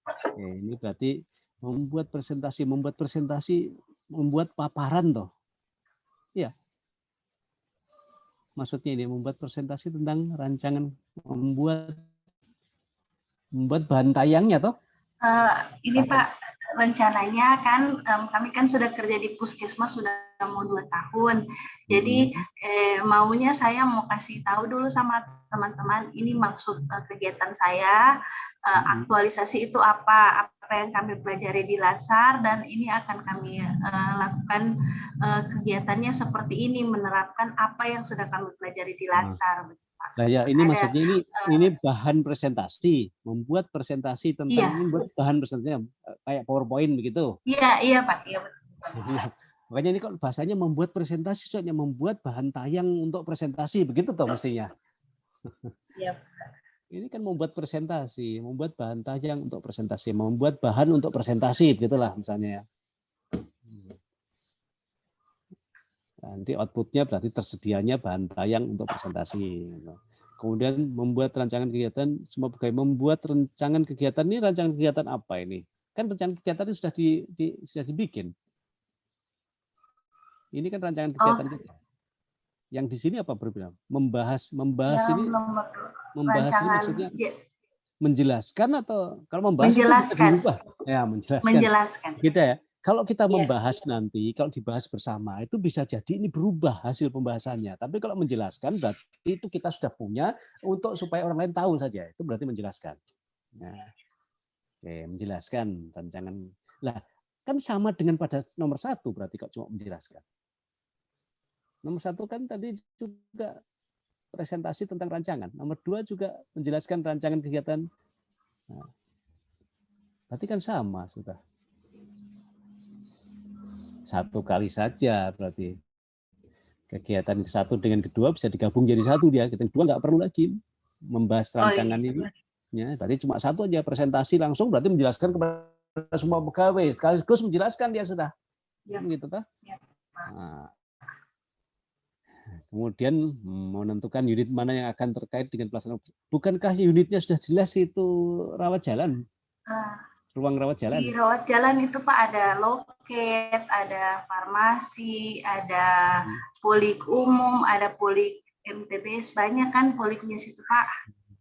Oke, ini berarti membuat presentasi, membuat paparan toh. Iya. Maksudnya ini membuat presentasi tentang rancangan membuat bahan tayangnya toh? Ini Pak, rencananya kan kami kan sudah kerja di Puskesmas sudah mau 2 tahun. Jadi maunya saya mau kasih tahu dulu sama teman-teman ini maksud kegiatan saya, aktualisasi itu apa yang kami pelajari di Latsar, dan ini akan kami lakukan kegiatannya seperti ini, menerapkan apa yang sudah kami pelajari di Latsar. Nah ya, ini maksudnya ini bahan presentasi, membuat presentasi tentang ini buat bahan presentasinya kayak PowerPoint begitu. Iya Pak, iya betul. Makanya ini kok bahasanya membuat presentasi, soalnya membuat bahan tayang untuk presentasi begitu toh mestinya. Iya. Ini kan membuat presentasi, membuat bahan tayang untuk presentasi, membuat bahan untuk presentasi, begitulah misalnya ya. Nanti outputnya berarti tersedianya bahan tayang untuk presentasi. Kemudian membuat rancangan kegiatan, semua pegawai membuat rancangan kegiatan ini, rancangan kegiatan apa ini? Kan rancangan kegiatan itu sudah dibikin. Ini kan rancangan kegiatan kita. Yang di sini apa berbeda? Membahas ini maksudnya menjelaskan atau kalau membahas menjelaskan. Itu berubah. Ya, menjelaskan. Beda ya. Kalau kita membahas nanti, kalau dibahas bersama itu bisa jadi ini berubah hasil pembahasannya. Tapi kalau menjelaskan berarti itu kita sudah punya untuk supaya orang lain tahu saja. Itu berarti menjelaskan. Nah, oke, menjelaskan rancangan. Lah, kan sama dengan pada nomor 1 berarti kok cuma menjelaskan. Nomor 1 kan tadi juga presentasi tentang rancangan. Nomor 2 juga menjelaskan rancangan kegiatan. Nah, berarti kan sama sudah. 1 kali saja berarti. Kegiatan ke-1 dengan ke-2 bisa digabung jadi 1 dia. Kegiatan ke-2 nggak perlu lagi membahas rancangan ini. Ya, berarti cuma 1 aja presentasi langsung berarti menjelaskan kepada semua pegawai. Sekaligus menjelaskan dia sudah. Ya. Gitu toh? Ya. Nah. Kemudian menentukan unit mana yang akan terkait dengan pelaksanaan. Bukankah unitnya sudah jelas itu rawat jalan? Ruang rawat jalan. Di rawat jalan itu Pak ada loket, ada farmasi, ada polik umum, ada polik MTBS, banyak kan poliknya situ Pak.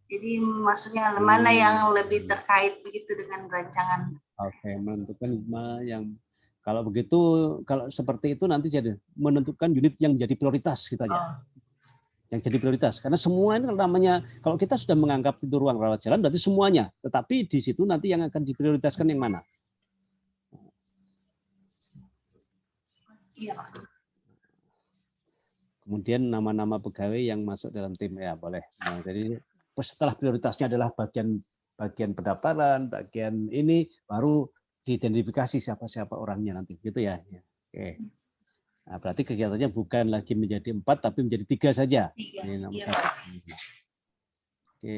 Jadi maksudnya mana yang lebih terkait begitu dengan rancangan. Oke, menentukan mana yang kalau begitu, kalau seperti itu nanti jadi menentukan unit yang jadi prioritas gitu aja. Yang jadi prioritas. Karena semua ini namanya, kalau kita sudah menganggap itu ruang rawat jalan, berarti semuanya. Tetapi di situ nanti yang akan diprioritaskan yang mana? Iya. Kemudian nama-nama pegawai yang masuk dalam tim, ya boleh. Nah, jadi setelah prioritasnya adalah bagian pendaftaran, bagian ini, baru diidentifikasi siapa-siapa orangnya nanti. Gitu ya. Oke. Nah, berarti kegiatannya bukan lagi menjadi 4, tapi menjadi 3 saja. 3. Ini nomor 1. Oke.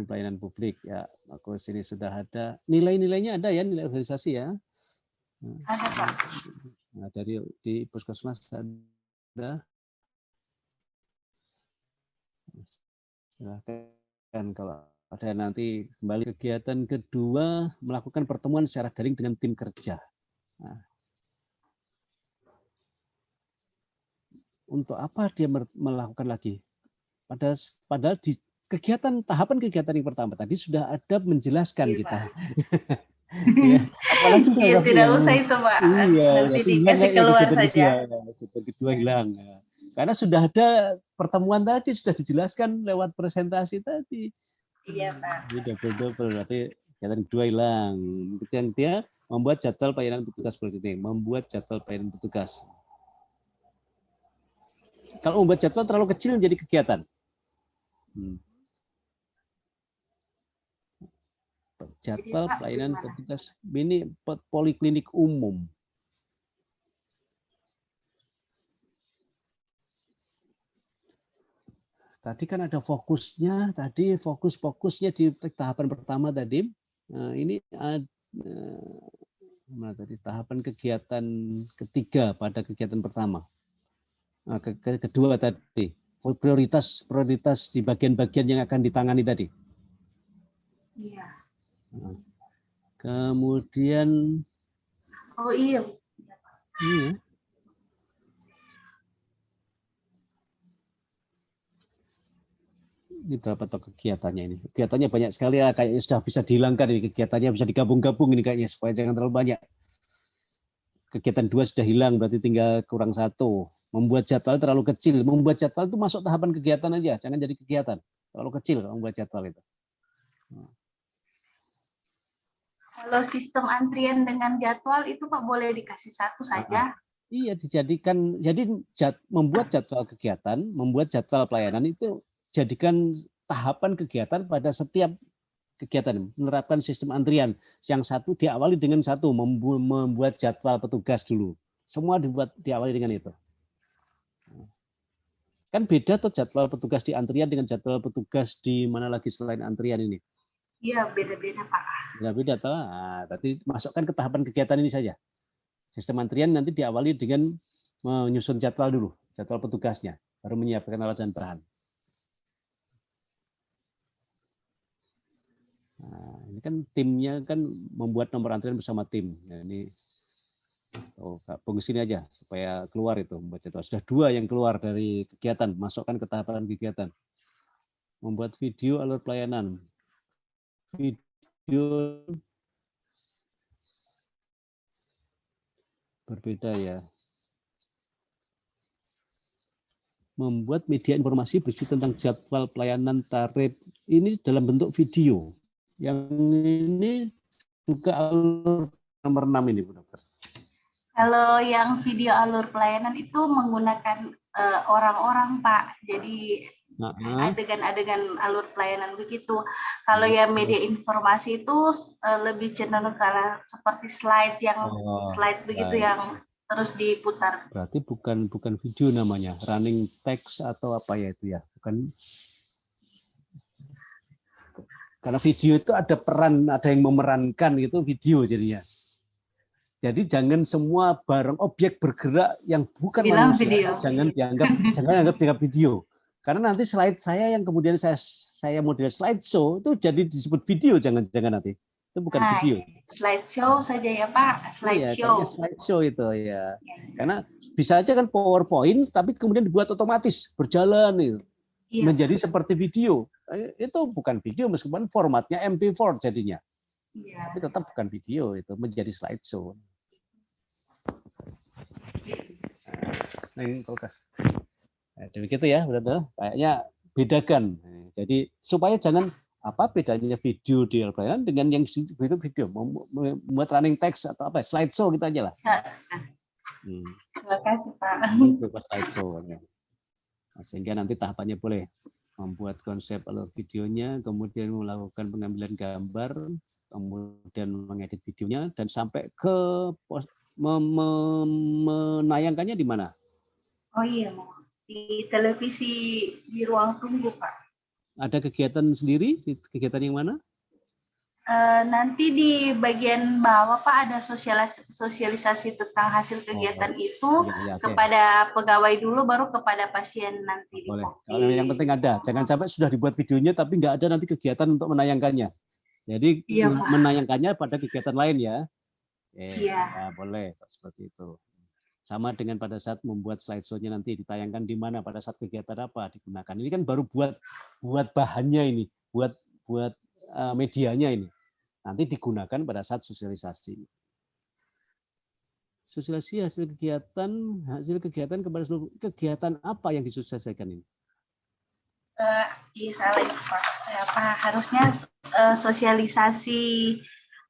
Pelayanan publik. Ya, aku sini sudah ada. Nilai-nilainya ada ya, nilai organisasi ya. Ada Pak. Nah, dari di Puskesmas ada. Silahkan kalau ada nanti kembali kegiatan kedua, melakukan pertemuan secara daring dengan tim kerja. Nah, untuk apa dia melakukan lagi? Padahal di tahapan kegiatan yang pertama tadi sudah ada menjelaskan Iya, kita. Pak. Ya, apalagi Iya, tidak usah itu, Pak. iya, Nanti hilang dikasih kayak keluar kegiatan saja. kegiatan kedua hilang. Ya. Karena sudah ada pertemuan tadi, sudah dijelaskan lewat presentasi tadi. Iya, Pak. Jadi double berarti kegiatan kedua hilang. Kemudian dia membuat jadwal pelayanan petugas seperti ini, membuat jadwal pelayanan petugas. Kalau membuat jadwal terlalu kecil menjadi kegiatan. Jadwal Jadi, Pak, pelayanan gimana? petugas ini poliklinik umum. Tadi kan ada fokusnya, fokusnya di tahapan pertama tadi. Nah, ini ada tadi tahapan kegiatan ketiga pada kegiatan pertama. Nah, kedua tadi prioritas di bagian-bagian yang akan ditangani tadi. Iya. Nah, kemudian Oh iya. iya. Ini berapa toh kegiatannya ini? Kegiatannya banyak sekali ya, kayaknya sudah bisa dihilangkan ini kegiatannya, bisa digabung-gabung ini kayaknya supaya jangan terlalu banyak. Kegiatan 2 sudah hilang, berarti tinggal kurang 1. Membuat jadwal terlalu kecil. Membuat jadwal itu masuk tahapan kegiatan aja, jangan jadi kegiatan. Terlalu kecil kalau membuat jadwal itu. Kalau sistem antrian dengan jadwal itu Pak boleh dikasih satu saja. Iya, dijadikan, jadi membuat jadwal kegiatan, membuat jadwal pelayanan itu jadikan tahapan kegiatan pada setiap kegiatan, menerapkan sistem antrian. Yang satu diawali dengan satu, membuat jadwal petugas dulu. Semua diawali dengan itu. Kan beda tuh jadwal petugas di antrian dengan jadwal petugas di mana lagi selain antrian ini. Iya, beda-beda Pak. Beda toh. Nah, berarti masukkan ke tahapan kegiatan ini saja. Sistem antrian nanti diawali dengan menyusun jadwal dulu, jadwal petugasnya, baru menyiapkan alat dan bahan. Nah, ini kan timnya kan membuat nomor antrian bersama tim. Nah, ini fokus sini aja supaya keluar itu membuat jadwal. Sudah 2 yang keluar dari kegiatan, masukkan ke tahapan kegiatan. Membuat video alur pelayanan. Video berbeda ya. Membuat media informasi berisi tentang jadwal pelayanan tarif ini dalam bentuk video. Yang ini juga alur nomor 6 ini, Bu Dokter. Kalau yang video alur pelayanan itu menggunakan orang-orang Pak. Jadi adegan-adegan alur pelayanan begitu. Kalau yang media informasi itu lebih cenderung karena seperti slide yang slide begitu yang terus diputar. Berarti bukan video namanya, running text atau apa ya itu ya, bukan. Karena video itu ada peran, ada yang memerankan gitu video jadinya. Jadi jangan semua barang objek bergerak yang bukan bilang manusia, video. jangan dianggap video. Karena nanti slide saya yang kemudian saya model slideshow itu jadi disebut video, jangan nanti. Itu bukan video. Slideshow saja ya Pak, slideshow. Iya, slideshow itu ya. Karena bisa aja kan PowerPoint, tapi kemudian dibuat otomatis berjalan itu. Iya. Menjadi seperti video. Itu bukan video meskipun formatnya MP4 jadinya. Iya. Tapi tetap bukan video, itu menjadi slideshow. Nah, ini kulkas. Nah, begitu ya, betul. Kayaknya bedakan. Jadi supaya jangan apa bedanya video di pelayanan dengan yang itu video, membuat running text atau apa slideshow kita aja lah. Terima kasih Pak. Slideshow. Sehingga nanti tahapannya boleh membuat konsep alur videonya, kemudian melakukan pengambilan gambar, kemudian mengedit videonya, dan sampai ke menayangkannya di mana? Oh iya, di televisi di ruang tunggu Pak. Ada kegiatan sendiri? Kegiatan yang mana? Nanti di bagian bawah Pak ada sosialisasi tentang hasil kegiatan itu Iya, oke. kepada pegawai dulu, baru kepada pasien nanti di Boleh. copy. Kalau yang penting ada. Jangan sampai sudah dibuat videonya tapi nggak ada nanti kegiatan untuk menayangkannya. Jadi Iya, Pak. menayangkannya pada kegiatan lain ya. Iya. Ya, boleh seperti itu. Sama dengan pada saat membuat slideshow-nya nanti ditayangkan di mana, pada saat kegiatan apa digunakan. Ini kan baru buat bahannya ini, buat medianya ini. Nanti digunakan pada saat sosialisasi. Sosialisasi hasil kegiatan kepada seluruh kegiatan apa yang disosialisasikan ini? Iya, salah itu Pak. Harusnya sosialisasi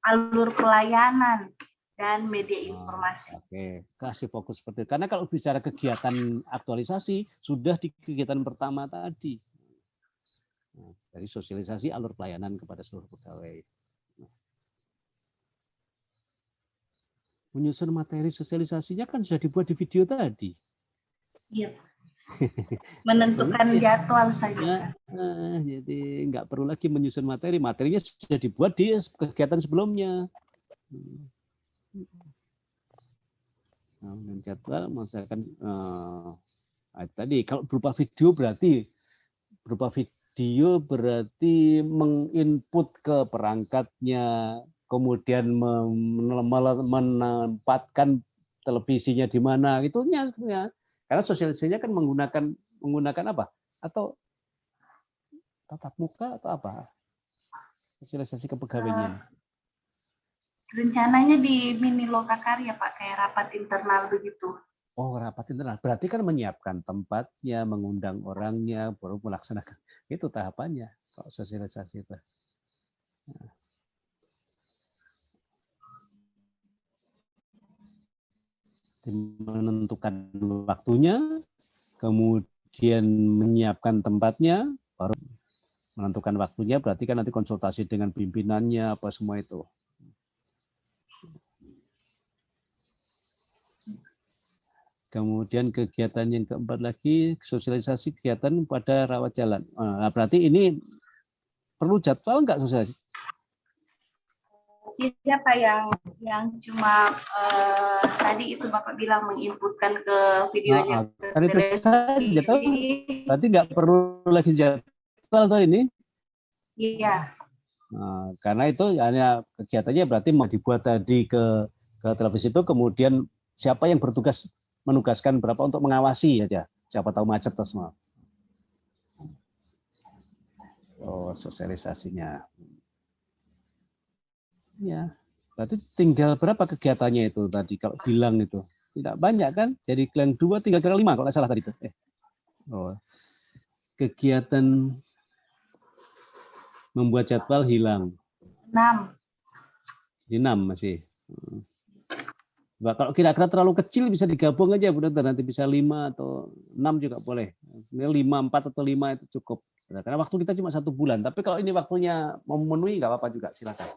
alur pelayanan dan media informasi. Oke, kasih fokus seperti itu. Karena kalau bicara kegiatan aktualisasi sudah di kegiatan pertama tadi. Nah, dari sosialisasi alur pelayanan kepada seluruh pegawai. Menyusun materi sosialisasinya kan sudah dibuat di video tadi. Iya, Pak. Menentukan jadwal saja. Jadi nggak perlu lagi menyusun materi. Materinya sudah dibuat di kegiatan sebelumnya. Nah, jadwal misalkan tadi kalau berupa video berarti menginput ke perangkatnya, kemudian menempatkan televisinya di mana, itunya sebenarnya. Karena sosialisasinya kan menggunakan apa? Atau tatap muka atau apa? Sosialisasi kepegawaian. Rencananya di mini lokakarya Pak, kayak rapat internal begitu. Oh, rapat internal. Berarti kan menyiapkan tempatnya, mengundang orangnya, baru melaksanakan. Itu tahapannya kalau sosialisasi itu. Nah. Menentukan waktunya, kemudian menyiapkan tempatnya, baru menentukan waktunya, berarti kan nanti konsultasi dengan pimpinannya, apa semua itu. Kemudian kegiatan yang keempat lagi, sosialisasi kegiatan pada rawat jalan. Nah, berarti ini perlu jadwal enggak sosialisasi? Iya Pak, yang cuma tadi itu Bapak bilang menginputkan ke videonya ke televisi. Berarti nggak perlu lagi jadwal tuh ini? Iya. Nah, karena itu hanya kegiatannya berarti mau dibuat tadi ke televisi itu, kemudian siapa yang menugaskan berapa untuk mengawasi aja. Siapa tahu macet atau semua. Oh, sosialisasinya. Ya, berarti tinggal berapa kegiatannya itu tadi kalau bilang itu? Tidak banyak kan? Jadi yang 2 tinggal kira 5 kalau nggak salah tadi itu. Oh. Kegiatan membuat jadwal hilang. 6. Di 6 masih. Nah, kalau kira-kira terlalu kecil bisa digabung aja, Bu Dokter. Nanti bisa 5 atau 6 juga boleh. Ini 5, 4 atau 5 itu cukup. Karena waktu kita cuma 1 bulan. Tapi kalau ini waktunya memenuhi nggak apa-apa juga, silakan.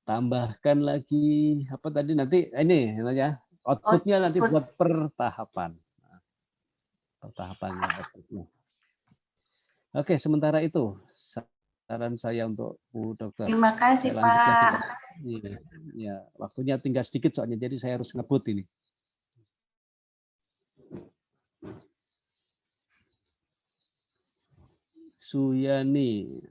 Tambahkan lagi apa tadi nanti ini ya, outputnya nanti buat per tahapan. Tahapannya outputnya. Oke, sementara itu saran saya untuk Bu Dokter. Terima kasih Pak. Ya, waktunya tinggal sedikit soalnya, jadi saya harus ngebut ini. Suyani.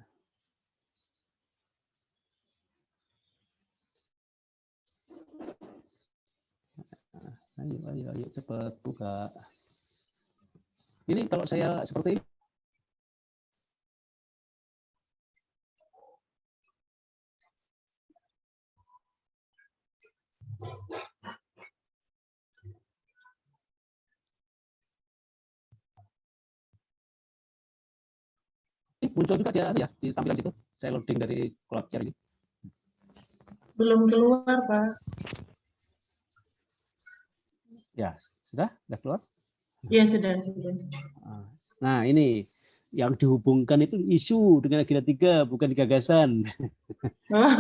Ayo cepat buka. Ini kalau saya seperti ini. Muncul juga dia ya di tampilan situ. Saya loading dari Cloudshare ini. Belum keluar, Pak. Ya, sudah keluar? Ya, sudah. Nah, ini yang dihubungkan itu isu dengan agenda 3, bukan gagasan. Oh,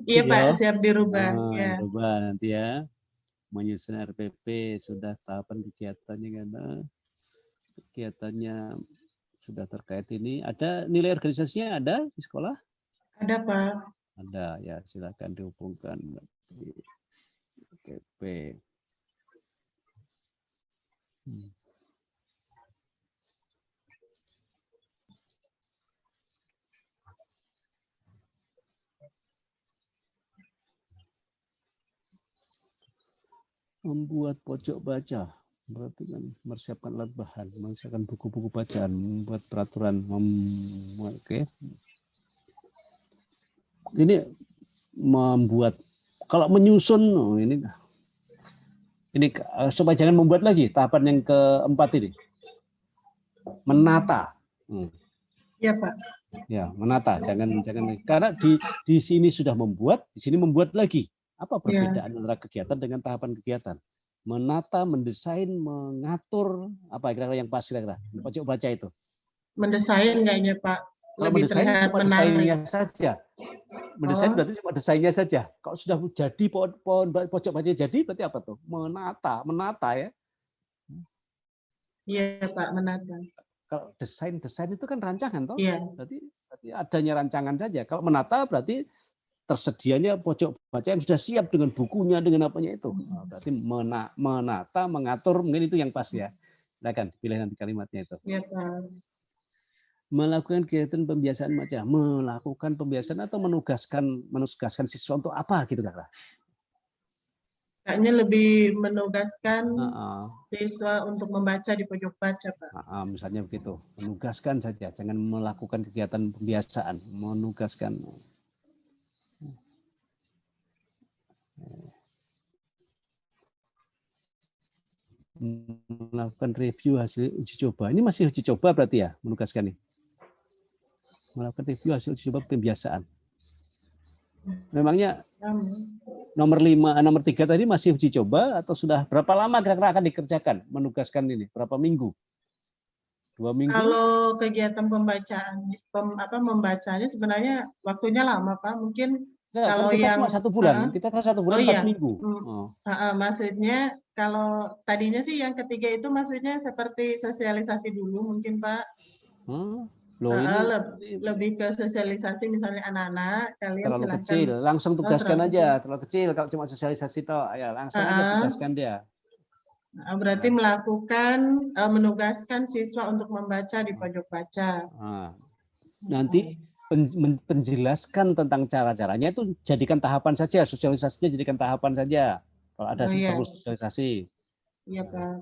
iya Pak, siap dirubah. Ya. Dirubah nanti ya. Menyusun RPP sudah tahapan kegiatannya karena kegiatannya sudah terkait ini. Ada nilai organisasinya ada di sekolah? Ada, Pak. Ada ya, silakan dihubungkan di GP. Membuat pojok baca, berarti kan mempersiapkan alat bahan, menyiapkan buku-buku bacaan, membuat peraturan, oke. Ini membuat, kalau menyusun, ini supaya jangan membuat lagi tahapan yang keempat ini, menata. Iya, Pak. Ya, menata, jangan karena di sini sudah membuat, di sini membuat lagi. Apa perbedaan antara kegiatan dengan tahapan kegiatan? Menata, mendesain, mengatur, apa kira-kira yang pas kira-kira? Pojok baca itu. Mendesain kayaknya, Pak. Kalau Lebih mendesain terlihat cuma menarik. desainnya saja. Mendesain berarti cuma desainnya saja. Kalau sudah jadi pojok baca jadi berarti apa tuh? Menata ya. Iya, Pak, menata. Kalau desain itu kan rancangan toh. Iya. Berarti adanya rancangan saja. Kalau menata berarti tersedianya pojok baca yang sudah siap dengan bukunya, dengan apanya itu. Berarti menata, mengatur, mungkin itu yang pas ya. Silakan pilih nanti kalimatnya itu. Iya, Pak. Melakukan kegiatan pembiasaan baca, melakukan pembiasaan atau menugaskan siswa untuk apa gitu kira-kira? Kayaknya lebih menugaskan siswa untuk membaca di pojok baca, Pak. Misalnya begitu, menugaskan saja, jangan melakukan kegiatan pembiasaan, menugaskan. Melakukan review hasil uji coba. Ini masih uji coba berarti ya, menugaskan ini. Melakukan review hasil uji coba pembiasaan. Memangnya nomor 3 tadi masih uji coba atau sudah berapa lama kira-kira akan dikerjakan menugaskan ini? Berapa minggu? 2 minggu? Kalau kegiatan pembacaan membacanya sebenarnya waktunya lama, Pak. Mungkin kalau kita yang cuma 1 bulan, kita kan 1 bulan 4 minggu. Maksudnya kalau tadinya sih yang ketiga itu maksudnya seperti sosialisasi dulu mungkin, Pak. Lebih ke sosialisasi, misalnya anak-anak kalian terlalu silakan. kecil, langsung tugaskan aja. Terlalu kecil kalau cuma sosialisasi toh, ya langsung aja tugaskan dia. Berarti menugaskan siswa untuk membaca di pojok baca. Nanti penjelaskan tentang cara-caranya itu jadikan tahapan saja, sosialisasinya jadikan tahapan saja. Kalau ada perlu sosialisasi. Iya, Pak.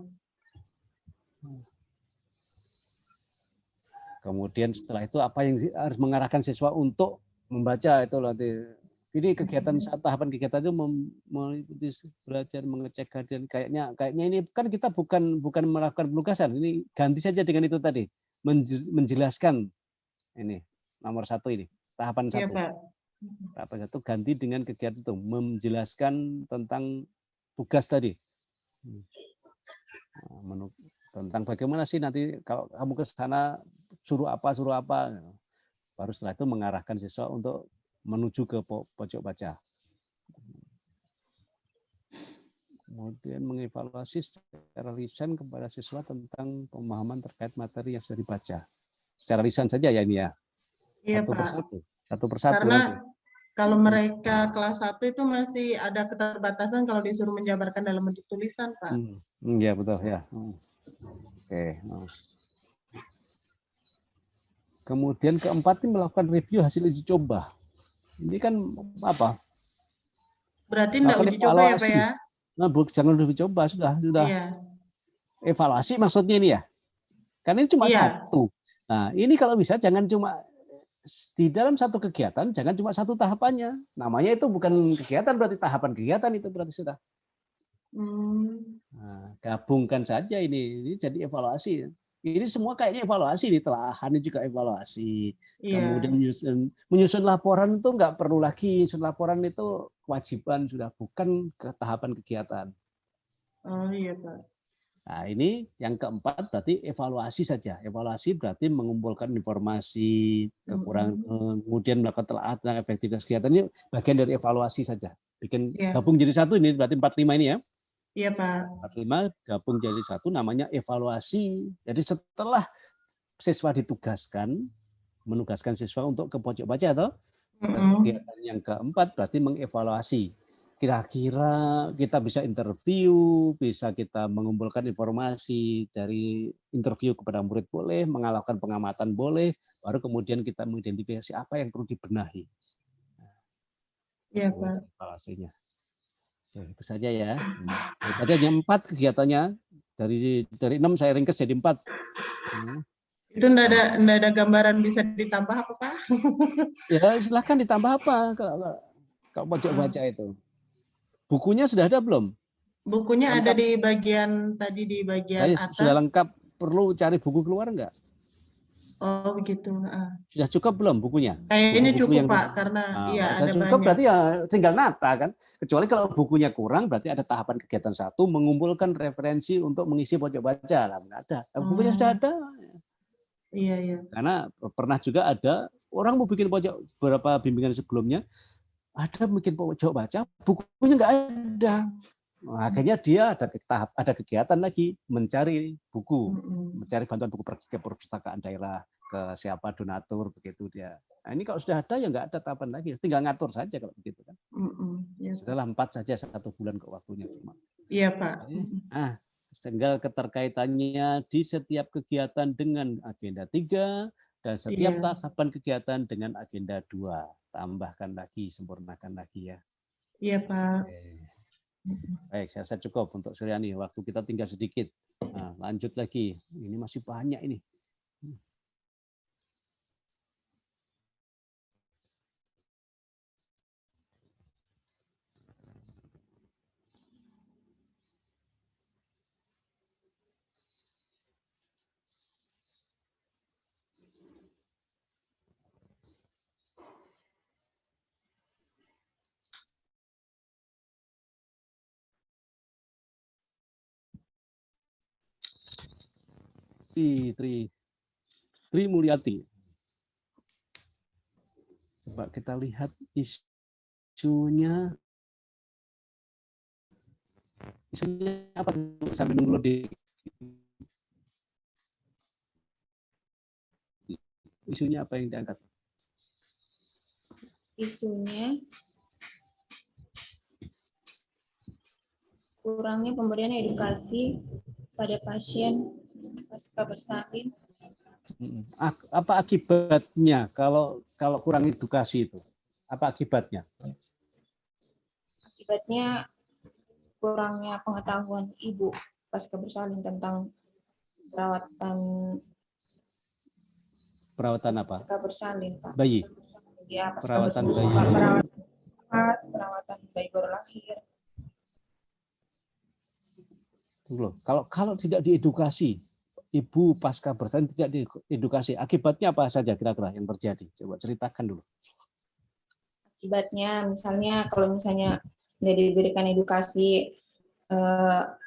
Kemudian setelah itu apa yang harus mengarahkan siswa untuk membaca itu nanti. Ini kegiatan tahapan kegiatan itu mengikuti belajar, mengecek kajian. Kayaknya ini kan kita bukan melakukan penugasan. Ini ganti saja dengan itu tadi, menjelaskan ini nomor 1 ini tahapan 1. Iya, Tahapan 1 ganti dengan kegiatan itu menjelaskan tentang tugas tadi. Tentang bagaimana sih nanti kalau kamu ke sana suruh apa. Baru setelah itu mengarahkan siswa untuk menuju ke pojok baca. Kemudian mengevaluasi secara lisan kepada siswa tentang pemahaman terkait materi yang sudah dibaca. Secara lisan saja ya ini ya. Iya, Satu persatu. Karena kalau mereka kelas 1 itu masih ada keterbatasan kalau disuruh menjabarkan dalam bentuk tulisan, Pak. Iya, betul ya. Oke. Kemudian keempat ini melakukan review hasil uji coba. Ini kan apa? Berarti enggak uji coba ya, Pak ya? Nah, jangan uji coba, sudah. Iya. Evaluasi maksudnya ini ya. Karena ini cuma 1. Nah, ini kalau bisa jangan cuma di dalam satu kegiatan, jangan cuma 1 tahapannya. Namanya itu bukan kegiatan, berarti tahapan kegiatan itu berarti sudah. Nah, gabungkan saja ini jadi evaluasi. Ini semua kayaknya evaluasi, ditelahan juga evaluasi. Kemudian menyusun laporan itu nggak perlu lagi, menyusun laporan itu kewajiban sudah, bukan ke tahapan kegiatan. Oh iya, Pak. Nah, ini yang keempat berarti evaluasi saja. Evaluasi berarti mengumpulkan informasi, kekurangan, kemudian melakukan telaah tentang efektivitas kegiatan. Ini bagian dari evaluasi saja. Gabung jadi 1 ini berarti 45 ini ya. Iya, Pak. 45 gabung jadi 1 namanya evaluasi. Jadi setelah siswa ditugaskan, menugaskan siswa untuk ke pojok baca atau Mm-mm. Kegiatan yang keempat berarti mengevaluasi. Kira-kira kita bisa interview, bisa kita mengumpulkan informasi dari interview kepada murid boleh, melakukan pengamatan boleh, baru kemudian kita mengidentifikasi apa yang perlu dibenahi. Iya, Pak. Evaluasinya. Oke, itu saja ya. Tadi hanya 4 kegiatannya, dari 6 saya ringkas jadi 4. Itu enggak ada gambaran bisa ditambah apa, Pak? Ya silahkan ditambah apa kalau pojok baca itu. Bukunya sudah ada belum? Bukunya Lengkap. ada di bagian tadi di bagian Sudah atas. lengkap, perlu cari buku keluar enggak? Oh, begitu. Sudah cukup belum bukunya? Kayaknya Buku-buku cukup, yang Pak, karena iya sudah ada cukup banyak. berarti ya tinggal nata kan. Kecuali kalau bukunya kurang berarti ada tahapan kegiatan 1 mengumpulkan referensi untuk mengisi pojok baca. Lah enggak ada. Bukunya sudah ada. Iya, iya. Karena pernah juga ada orang mau bikin pojok, beberapa bimbingan sebelumnya ada bikin pojok baca, bukunya nggak ada. Nah, akhirnya dia ada kegiatan lagi mencari buku, mencari bantuan buku pergi ke perpustakaan daerah, ke siapa donatur begitu dia. Nah, ini kalau sudah ada ya nggak ada tahapan lagi, tinggal ngatur saja kalau begitu kan. Ya, Sudahlah 4 saja 1 bulan ke waktunya cuma. Iya, Pak. Tinggal keterkaitannya di setiap kegiatan dengan agenda 3 dan setiap tahapan kegiatan dengan agenda 2. Tambahkan lagi, sempurnakan lagi ya. Iya, Pak. Baik, saya rasa cukup untuk Suryani. Waktu kita tinggal sedikit. Nah, lanjut lagi. Ini masih banyak ini. Tri Mulyati. Coba kita lihat isunya. Isunya apa? Sampai nunggu di isunya apa yang diangkat? Isunya kurangnya pemberian edukasi pada pasien pasca bersalin. Apa akibatnya kalau kurang edukasi itu? Apa akibatnya? Akibatnya kurangnya pengetahuan ibu pasca bersalin tentang perawatan apa? pasca bersalin, Pak. Bayi. Ya, pasca Perawatan bersalin, bayi. perawatan bayi baru lahir. Loh, kalau tidak diedukasi, ibu pasca bersalin tidak diedukasi, akibatnya apa saja kira-kira yang terjadi? Coba ceritakan dulu. Akibatnya, misalnya kalau misalnya nggak diberikan edukasi,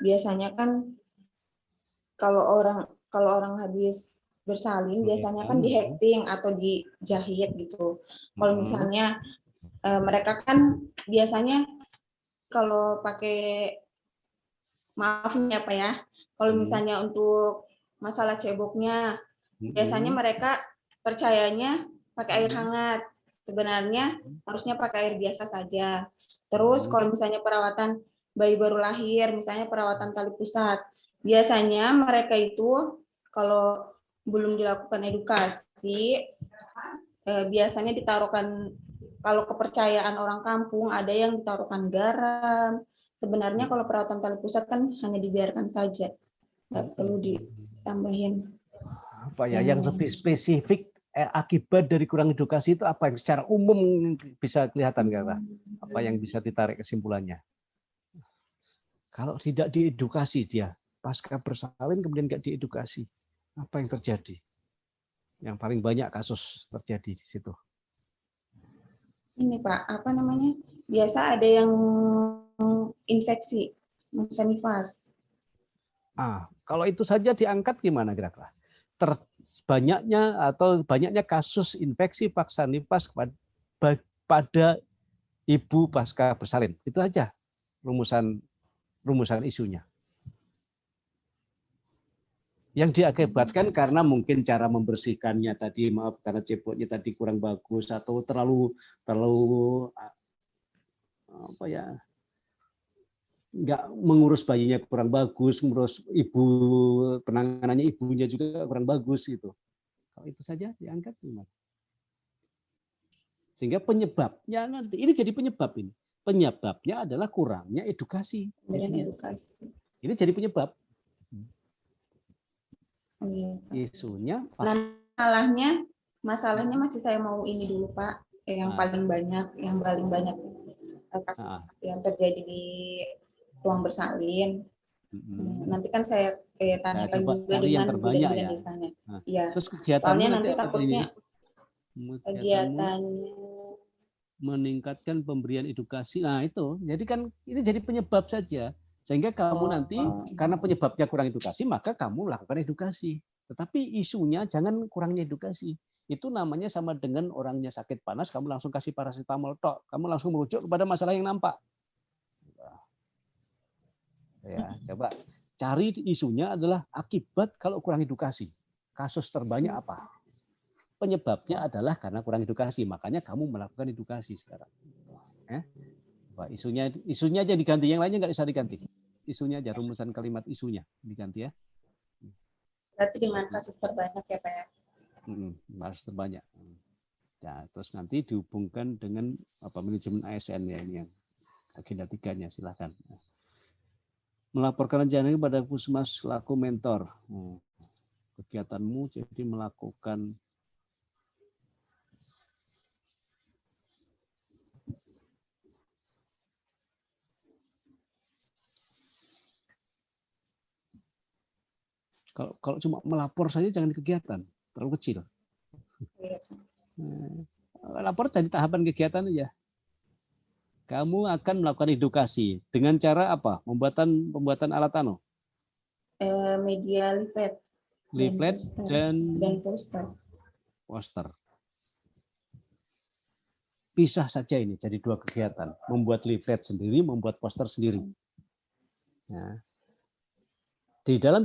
biasanya kan kalau orang habis bersalin biasanya kan dihekting atau dijahit gitu. Kalau misalnya mereka kan biasanya kalau pakai, maaf nih apa ya, kalau misalnya untuk masalah ceboknya biasanya mereka percayanya pakai air hangat, sebenarnya harusnya pakai air biasa saja. Terus kalau misalnya perawatan bayi baru lahir, misalnya perawatan tali pusat, biasanya mereka itu kalau belum dilakukan edukasi, biasanya ditaruhkan, kalau kepercayaan orang kampung ada yang ditaruhkan garam. Sebenarnya kalau perawatan tali pusat kan hanya dibiarkan saja, nggak perlu ditambahin. Apa ya yang lebih spesifik akibat dari kurang edukasi itu apa yang secara umum bisa kelihatan kata? Apa yang bisa ditarik kesimpulannya? Kalau tidak diedukasi dia pasca bersalin kemudian nggak diedukasi, apa yang terjadi? Yang paling banyak kasus terjadi di situ. Ini Pak, apa namanya? Biasa ada yang infeksi, masa nifas. Kalau itu saja diangkat gimana kira-kira? Banyaknya kasus infeksi paksa nifas pada ibu pasca bersalin. Itu aja rumusan isunya. Yang diakibatkan karena mungkin cara membersihkannya tadi, maaf karena cepotnya tadi kurang bagus atau terlalu apa ya, nggak mengurus bayinya kurang bagus, mengurus ibu, penanganannya ibunya juga kurang bagus gitu. Kalau itu saja diangkat, sehingga penyebabnya nanti ini jadi penyebab ini. Penyebabnya adalah kurangnya edukasi. Edukasi. Ini jadi penyebab. Isunya. Nah, masalahnya masih saya mau ini dulu Pak, yang paling banyak kasus yang terjadi di ruang bersalin. Nanti kan saya tanyakan juga dengan bidan di sana. Ya. Terus kegiatannya soalnya nanti nanti takutnya kegiatannya meningkatkan pemberian edukasi. Nah itu, jadi kan ini jadi penyebab saja. Sehingga kamu nanti karena penyebabnya kurang edukasi, maka kamu melakukan edukasi. Tetapi isunya jangan kurangnya edukasi. Itu namanya sama dengan orangnya sakit panas, kamu langsung kasih paracetamol tok. Kamu langsung merujuk kepada masalah yang nampak. Ya, coba cari isunya adalah akibat kalau kurang edukasi. Kasus terbanyak apa? Penyebabnya adalah karena kurang edukasi. Makanya kamu melakukan edukasi sekarang. Isunya aja diganti, yang lainnya nggak bisa diganti. Isunya aja, rumusan kalimat isunya diganti ya. Berarti dengan kasus terbanyak ya Pak ya? Kasus terbanyak. Ya, terus nanti dihubungkan dengan manajemen ASN ya, ini yang agenda 3-nya, silakan. Melaporkan rencananya kepada Puskesmas selaku mentor. Kegiatanmu jadi melakukan kalau cuma melapor saja jangan kegiatan, terlalu kecil. Lapor jadi tahapan kegiatan aja. Kamu akan melakukan edukasi dengan cara apa? Pembuatan alat media leaflet dan poster. Pisah saja ini jadi 2 kegiatan. Membuat leaflet sendiri, membuat poster sendiri. Ya. Di dalam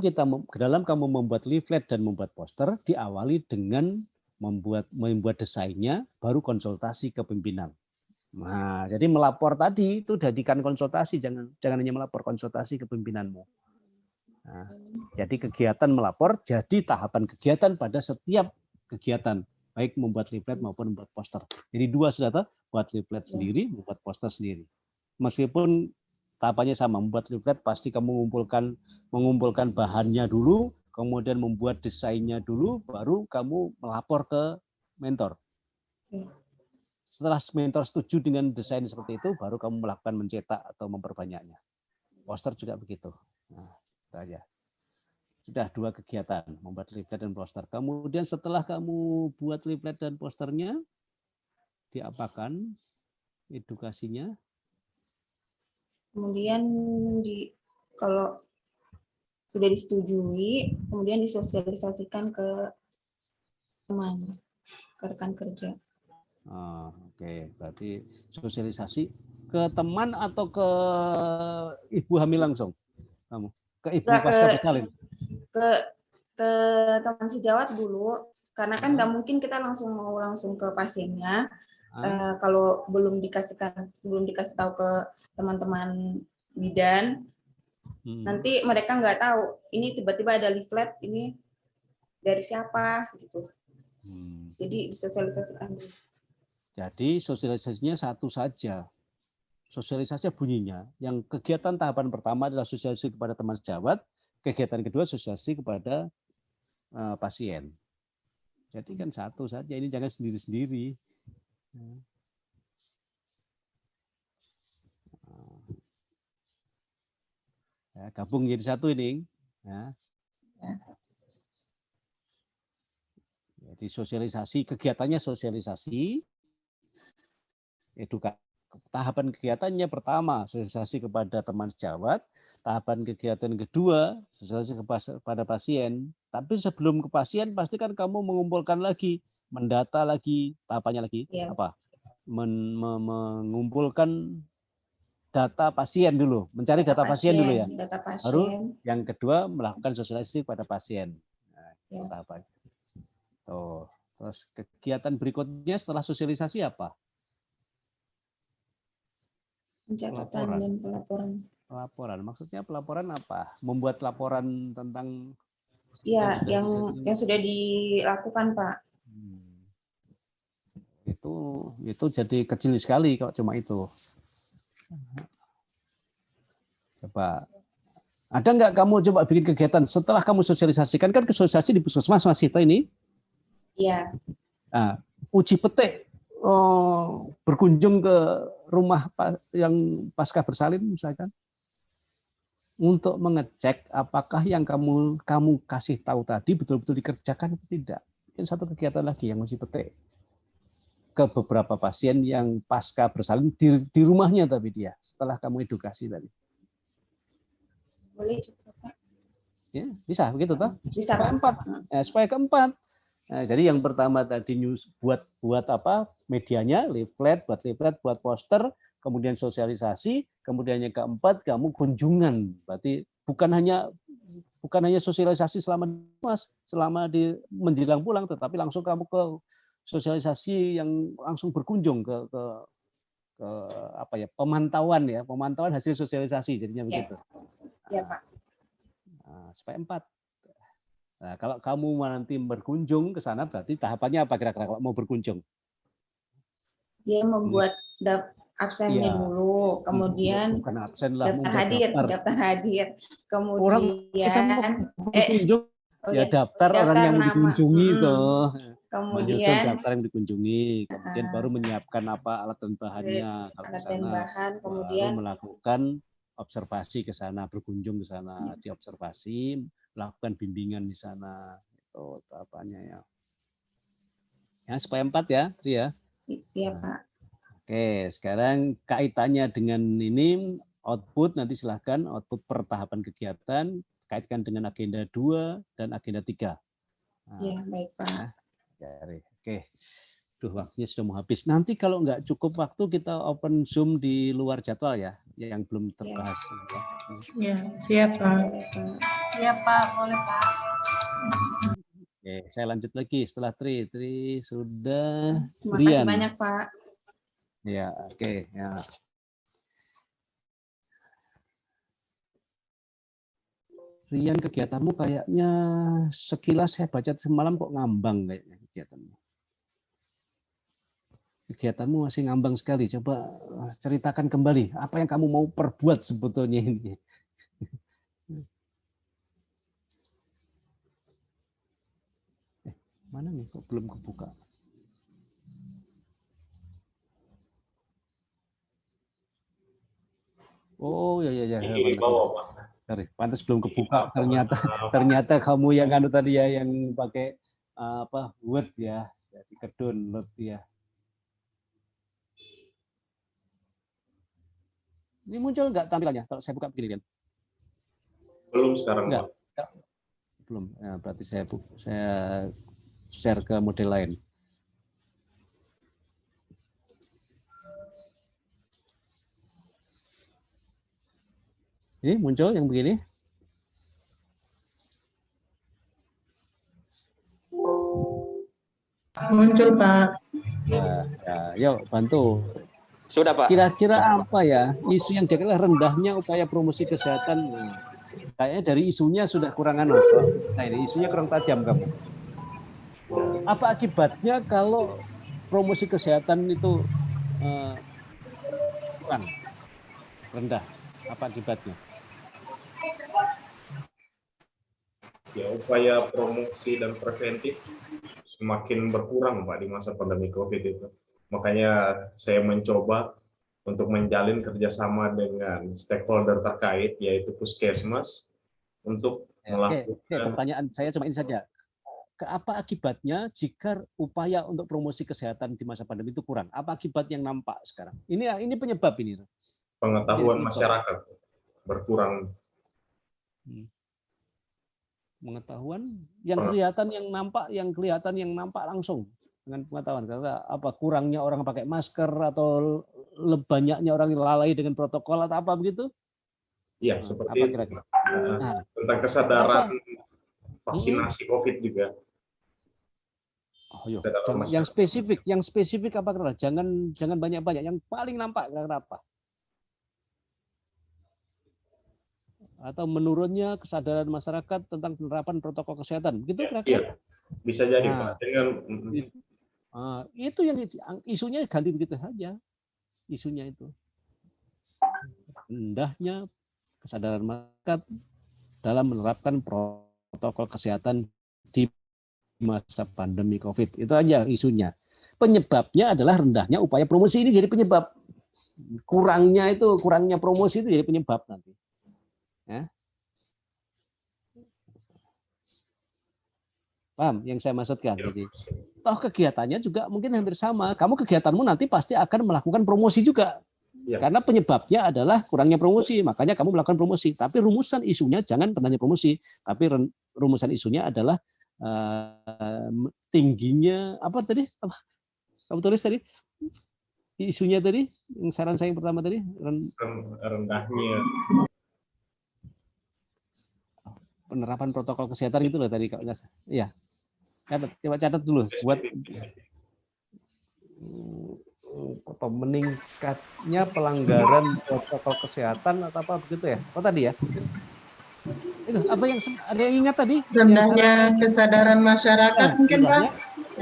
kamu membuat leaflet dan membuat poster, diawali dengan membuat desainnya, baru konsultasi ke pimpinan. Nah, jadi melapor tadi itu jadikan konsultasi, jangan hanya melapor, konsultasi ke pimpinanmu. Nah, jadi kegiatan melapor jadi tahapan kegiatan pada setiap kegiatan, baik membuat leaflet maupun membuat poster. Jadi 2 sudah tahu, buat leaflet sendiri, membuat poster sendiri. Meskipun tahapannya sama, membuat leaflet pasti kamu mengumpulkan bahannya dulu, kemudian membuat desainnya dulu, baru kamu melapor ke mentor. Setelah mentor setuju dengan desain seperti itu, baru kamu melakukan mencetak atau memperbanyaknya. Poster juga begitu. Nah, itu aja. Sudah 2 kegiatan, membuat leaflet dan poster. Kemudian setelah kamu buat leaflet dan posternya, diapakan edukasinya? Kemudian kalau sudah disetujui, kemudian disosialisasikan ke teman, ke rekan kerja. Oke, berarti sosialisasi ke teman atau ke ibu hamil langsung? Kamu ke ibu pasca bersalin? Ke teman sejawat dulu, karena kan nggak mungkin kita langsung ke pasiennya. Kalau belum dikasih tahu ke teman-teman bidan, nanti mereka nggak tahu ini tiba-tiba ada leaflet ini dari siapa gitu. Jadi disosialisasikan. Jadi sosialisasinya satu saja. Sosialisasi bunyinya, yang kegiatan tahapan pertama adalah sosialisasi kepada teman sejawat, kegiatan kedua sosialisasi kepada pasien. Jadi kan satu saja, ini jangan sendiri-sendiri. Ya, gabung jadi satu ini. Ya. Jadi sosialisasi, kegiatannya sosialisasi, edukasi. Tahapan kegiatannya pertama, sosialisasi kepada teman sejawat. Tahapan kegiatan kedua, sosialisasi kepada pasien. Tapi sebelum ke pasien, pasti kan kamu mengumpulkan lagi, mendata lagi, tahapannya lagi, apa? Mengumpulkan data pasien dulu, mencari data pasien dulu ya. Data Baru pasien. yang kedua melakukan sosialisasi kepada pasien. Nah, Ya. tahapan. Tuh. Terus kegiatan berikutnya setelah sosialisasi apa? Pencatatan Pelaporan. dan pelaporan. Pelaporan. Maksudnya pelaporan apa? Membuat laporan tentang Ya, sudah yang sudah dilakukan, Pak. Itu jadi kecil sekali kalau cuma itu. Coba ada nggak kamu coba bikin kegiatan setelah kamu sosialisasikan, kan sosialisasi di puskesmas masih itu ini? Iya. Nah, uji petik berkunjung ke rumah yang pasca bersalin misalkan untuk mengecek apakah yang kamu kasih tahu tadi betul-betul dikerjakan atau tidak. Ini satu kegiatan lagi yang uji petik ke beberapa pasien yang pasca bersalin di rumahnya, tapi dia setelah kamu edukasi tadi. Boleh juga, Pak. Ya, bisa begitu toh? Bisa, Supaya Pak. supaya keempat. Nah, jadi yang pertama tadi buat apa medianya, buat poster, kemudian sosialisasi, kemudian yang keempat kamu kunjungan. Berarti bukan hanya sosialisasi selama di menjelang pulang, tetapi langsung kamu ke sosialisasi yang langsung berkunjung ke apa ya, pemantauan hasil sosialisasi jadinya begitu. Ya, Pak. Nah, supaya 4. Nah, kalau kamu nanti berkunjung ke sana berarti tahapannya apa kira-kira kalau mau berkunjung? Dia membuat absennya dulu, kemudian bukan absen lah, daftar hadir, kemudian orang kita mau berkunjung ya daftar orang yang nama. dikunjungi tuh. Menyusun Kemudian daftar yang dikunjungi, kemudian baru menyiapkan apa alat dan bahannya kalau ke alat dan sana, bahan, baru kemudian melakukan observasi ke sana, berkunjung ke sana, diobservasi, melakukan bimbingan di sana, itu tahapannya ya. Ya supaya 4 ya, Tri ya. Iya, Pak. Oke, sekarang kaitannya dengan ini output, nanti silahkan output per tahapan kegiatan kaitkan dengan agenda 2 dan agenda 3. Nah, ya, baik, Pak. Oke. Duh, waktunya sudah mau habis. Nanti kalau nggak cukup waktu kita open Zoom di luar jadwal ya, yang belum terbahas. Ya, siap, Pak. Iya, Pak. Boleh, Pak. Oke, saya lanjut lagi setelah Tri sudah. Terima kasih banyak, Pak. Ya, oke. Ya. Rian, kegiatanmu kayaknya sekilas saya baca semalam kok ngambang kayaknya kegiatanmu. Kegiatanmu masih ngambang sekali. Coba ceritakan kembali apa yang kamu mau perbuat sebetulnya ini. Mana nih kok belum kebuka? Oh ya. Pantas belum kebuka. Ternyata kamu yang anu tadi ya, yang pakai apa Word ya, jadi ke-download ya. Ini muncul nggak tampilannya kalau saya buka begini kan? Belum sekarang. Enggak. Belum. Ya, berarti saya share ke model lain. Ini muncul yang begini. Muncul, Pak. Ya, yuk bantu. Sudah, Pak. Kira-kira apa ya isu yang dikelah rendahnya upaya promosi kesehatan? Kayaknya dari isunya sudah kurang anu. Nah ini isunya kurang tajam kamu. Apa akibatnya kalau promosi kesehatan itu kurang rendah? Apa akibatnya? Ya, upaya promosi dan preventif semakin berkurang, Pak, di masa pandemi COVID itu. Makanya saya mencoba untuk menjalin kerjasama dengan stakeholder terkait, yaitu puskesmas, untuk melakukan. Oke, pertanyaan saya cuma ini saja. Apa akibatnya jika upaya untuk promosi kesehatan di masa pandemi itu kurang? Apa akibat yang nampak sekarang? Ini penyebab ini. Pengetahuan masyarakat berkurang. Pengetahuan yang kelihatan yang nampak langsung dengan pengetahuan, karena apa kurangnya orang pakai masker atau banyaknya orang yang lalai dengan protokol atau apa begitu? Iya, Nah, seperti apa itu. kira-kira? Nah, Nah, tentang kesadaran apa? vaksinasi COVID juga. Oh, yo. Kesadaran Yang masyarakat. spesifik apa kira? Jangan banyak-banyak. Yang paling nampak kira-kira apa? Atau menurunnya kesadaran masyarakat tentang penerapan protokol kesehatan, begitu Iya, kira-kira? bisa jadi Nah, Pak. Dengan itu yang isunya ganti begitu saja, isunya itu rendahnya kesadaran masyarakat dalam menerapkan protokol kesehatan di masa pandemi COVID. Itu aja isunya. Penyebabnya adalah rendahnya upaya promosi, ini jadi penyebab. Kurangnya promosi itu jadi penyebab nanti. Ya. Paham yang saya maksudkan? Jadi, toh kegiatannya juga mungkin hampir sama. Kamu kegiatanmu nanti pasti akan melakukan promosi juga. Ya. Karena penyebabnya adalah kurangnya promosi, makanya kamu melakukan promosi. Tapi rumusan isunya jangan rendahnya promosi, tapi rumusan isunya adalah tingginya apa tadi? Apa? Kamu tulis tadi? Isunya tadi, yang saran saya yang pertama tadi, rendahnya penerapan protokol kesehatan gitu loh tadi kalau nggak salah. Iya. Coba catat dulu buat meningkatnya pelanggaran protokol kesehatan atau apa begitu ya? Oh tadi ya. Itu apa yang ada yang ingat tadi? Rendahnya kesadaran masyarakat mungkin Pak.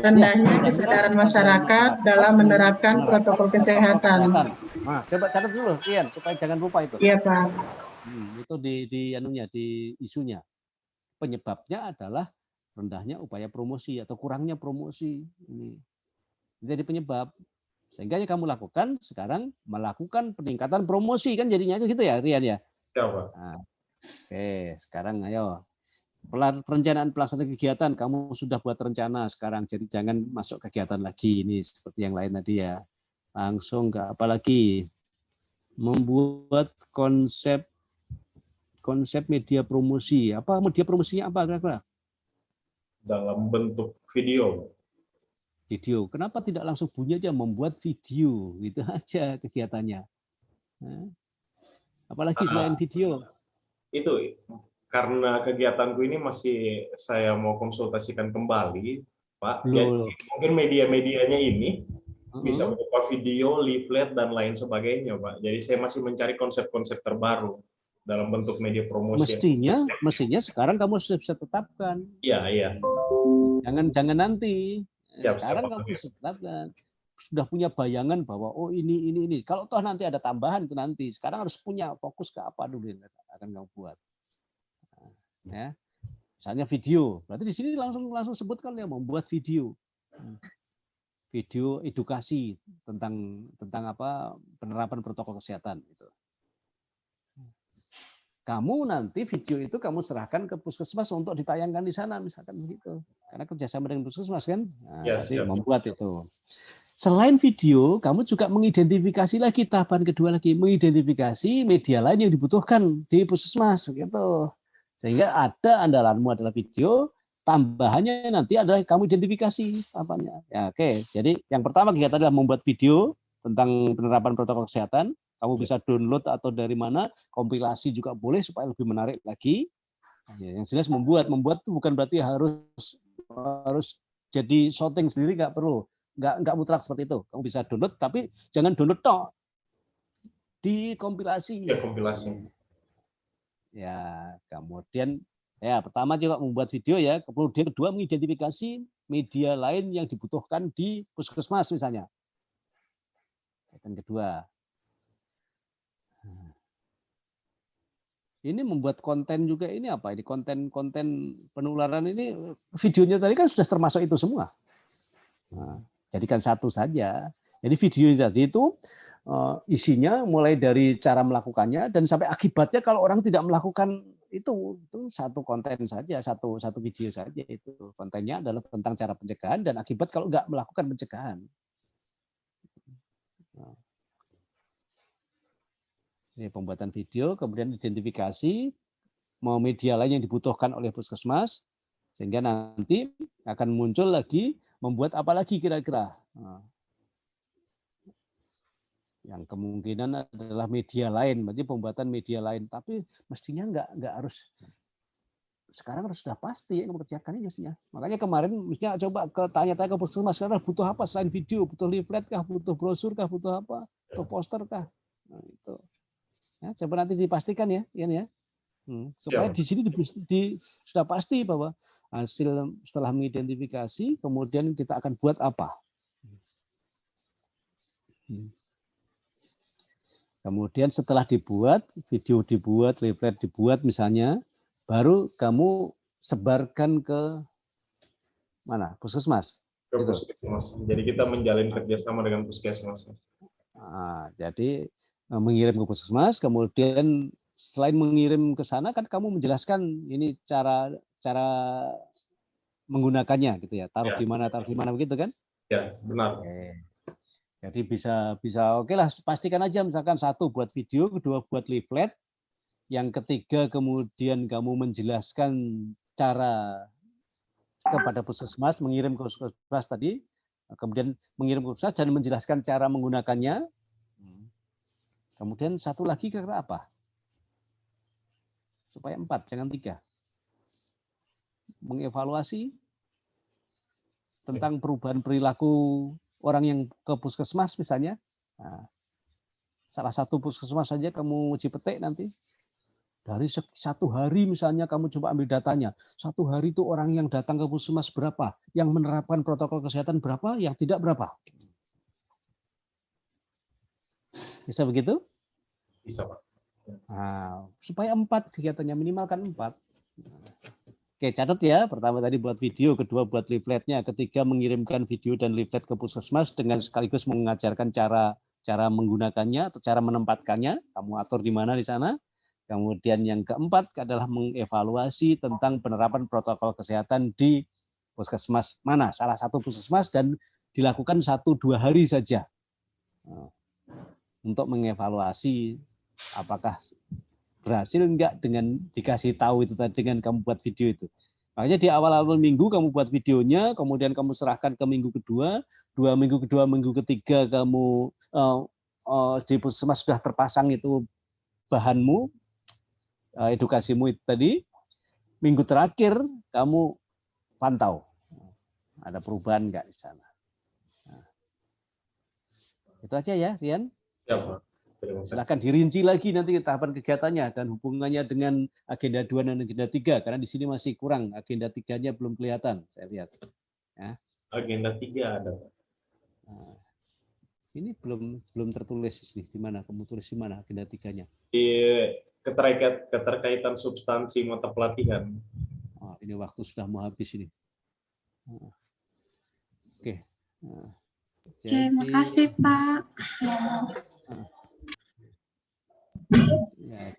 Rendahnya kesadaran masyarakat dalam menerapkan protokol kesehatan. Nah, coba catat dulu, Rian, supaya jangan lupa itu. Iya Pak. Itu di isunya. Penyebabnya adalah rendahnya upaya promosi atau kurangnya promosi. Ini jadi penyebab. Sehingga yang kamu lakukan sekarang melakukan peningkatan promosi kan jadinya gitu ya, Rian ya. Ya, Pak. Nah, oke, sekarang ayo perencanaan pelaksanaan kegiatan kamu sudah buat rencana sekarang, jadi jangan masuk kegiatan lagi ini seperti yang lain tadi ya. Langsung ke apa lagi? Membuat konsep media promosi. Apa media promosinya apa kira-kira? Dalam bentuk video. Video. Kenapa tidak langsung bunyi aja membuat video? Gitu aja kegiatannya. Nah, apalagi selain video? Itu karena kegiatanku ini masih saya mau konsultasikan kembali, Pak. Jadi mungkin media-medianya ini bisa berupa video, leaflet dan lain sebagainya, Pak. Jadi saya masih mencari konsep-konsep terbaru dalam bentuk media promosi. Mestinya sekarang kamu sudah bisa tetapkan. Iya. Jangan nanti. Ya, sekarang kamu bisa tetapkan. Sudah punya bayangan bahwa oh ini. Kalau toh nanti ada tambahan itu nanti. Sekarang harus punya fokus ke apa dulu yang akan kamu buat. Ya. Misalnya video. Berarti di sini langsung sebutkan ya membuat video. Video edukasi tentang apa penerapan protokol kesehatan itu. Kamu nanti video itu kamu serahkan ke puskesmas untuk ditayangkan di sana misalkan begitu. Karena kerjasama dengan puskesmas kan, membuat itu. Selain video, kamu juga mengidentifikasi lagi tahapan kedua lagi, mengidentifikasi media lain yang dibutuhkan di puskesmas gitu. Sehingga ada andalanmu adalah video, tambahannya nanti adalah kamu identifikasi tahapannya. Ya, oke. Jadi yang pertama kegiatan adalah membuat video tentang penerapan protokol kesehatan. Kamu bisa download atau dari mana, kompilasi juga boleh supaya lebih menarik lagi. Ya, yang jelas membuat itu bukan berarti harus jadi shooting sendiri, nggak perlu, nggak mutlak seperti itu. Kamu bisa download, tapi jangan download toh, dikompilasi. Ya, kompilasi. Ya, kemudian ya pertama coba membuat video ya, kemudian kedua mengidentifikasi media lain yang dibutuhkan di puskesmas misalnya. Dan kedua. Ini membuat konten juga ini apa? Ini konten penularan ini videonya tadi kan sudah termasuk itu semua. Nah, jadikan satu saja. Jadi video tadi itu isinya mulai dari cara melakukannya dan sampai akibatnya kalau orang tidak melakukan itu satu konten saja, satu video saja itu. Kontennya adalah tentang cara pencegahan dan akibat kalau nggak melakukan pencegahan. Nah. Ini pembuatan video, kemudian identifikasi mau media lain yang dibutuhkan oleh puskesmas, sehingga nanti akan muncul lagi membuat apa lagi kira-kira. Yang kemungkinan adalah media lain, berarti pembuatan media lain. Tapi mestinya nggak harus, sekarang harus sudah pasti ya mengerjakan ini mestinya. Makanya kemarin mestinya coba tanya-tanya ke puskesmas, sekarang butuh apa selain video, butuh leaflet kah, butuh brosur kah, butuh apa, butuh poster kah. Nah, itu. Ya, coba nanti dipastikan ya, Ian ya. Supaya di sini sudah pasti bahwa hasil setelah mengidentifikasi, kemudian kita akan buat apa. Kemudian setelah dibuat, video dibuat, leaflet dibuat misalnya, baru kamu sebarkan ke mana? Puskesmas. Ke puskesmas. Jadi kita menjalin kerjasama dengan puskesmas. Nah, jadi mengirim ke puskesmas, kemudian selain mengirim ke sana kan kamu menjelaskan ini cara menggunakannya gitu ya. Taruh di mana begitu kan? Ya, benar. Oke. Jadi bisa oke lah, pastikan aja misalkan satu buat video, kedua buat leaflet, yang ketiga kemudian kamu menjelaskan cara kepada puskesmas, mengirim ke puskesmas tadi, kemudian mengirim ke puskesmas dan menjelaskan cara menggunakannya. Kemudian satu lagi kira-kira apa? Supaya 4, jangan 3. Mengevaluasi tentang perubahan perilaku orang yang ke puskesmas misalnya. Nah, salah satu puskesmas saja kamu uji petik nanti. Dari 1 hari misalnya kamu coba ambil datanya. 1 hari itu orang yang datang ke puskesmas berapa, yang menerapkan protokol kesehatan berapa, yang tidak berapa. Bisa begitu? Bisa, Pak. Nah, supaya 4 kegiatannya, minimalkan 4. Oke, catat ya. Pertama tadi buat video, kedua buat leafletnya, ketiga mengirimkan video dan leaflet ke puskesmas dengan sekaligus mengajarkan cara menggunakannya atau cara menempatkannya. Kamu atur di mana di sana. Kemudian yang keempat adalah mengevaluasi tentang penerapan protokol kesehatan di puskesmas mana, salah satu puskesmas, dan dilakukan 1-2 hari saja untuk mengevaluasi apakah berhasil enggak dengan dikasih tahu itu tadi dengan kamu buat video itu. Makanya di awal-awal minggu kamu buat videonya, kemudian kamu serahkan ke minggu kedua, minggu ketiga kamu di puskesmas sudah terpasang itu bahanmu, edukasimu itu tadi. Minggu terakhir kamu pantau ada perubahan enggak di sana. Nah, itu aja ya, Rian. Ya, Pak. Silakan dirinci lagi nanti tahapan kegiatannya dan hubungannya dengan agenda 2 dan agenda 3, karena di sini masih kurang, agenda 3-nya belum kelihatan, saya lihat. Ya. Agenda 3 ada, Pak. Nah, ini belum tertulis di mana, kamu tulis di mana agenda 3-nya? Di keterkaitan substansi mata pelatihan. Oh, ini waktu sudah mau habis ini. Oke. Nah, Oke, makasih Pak. Ya.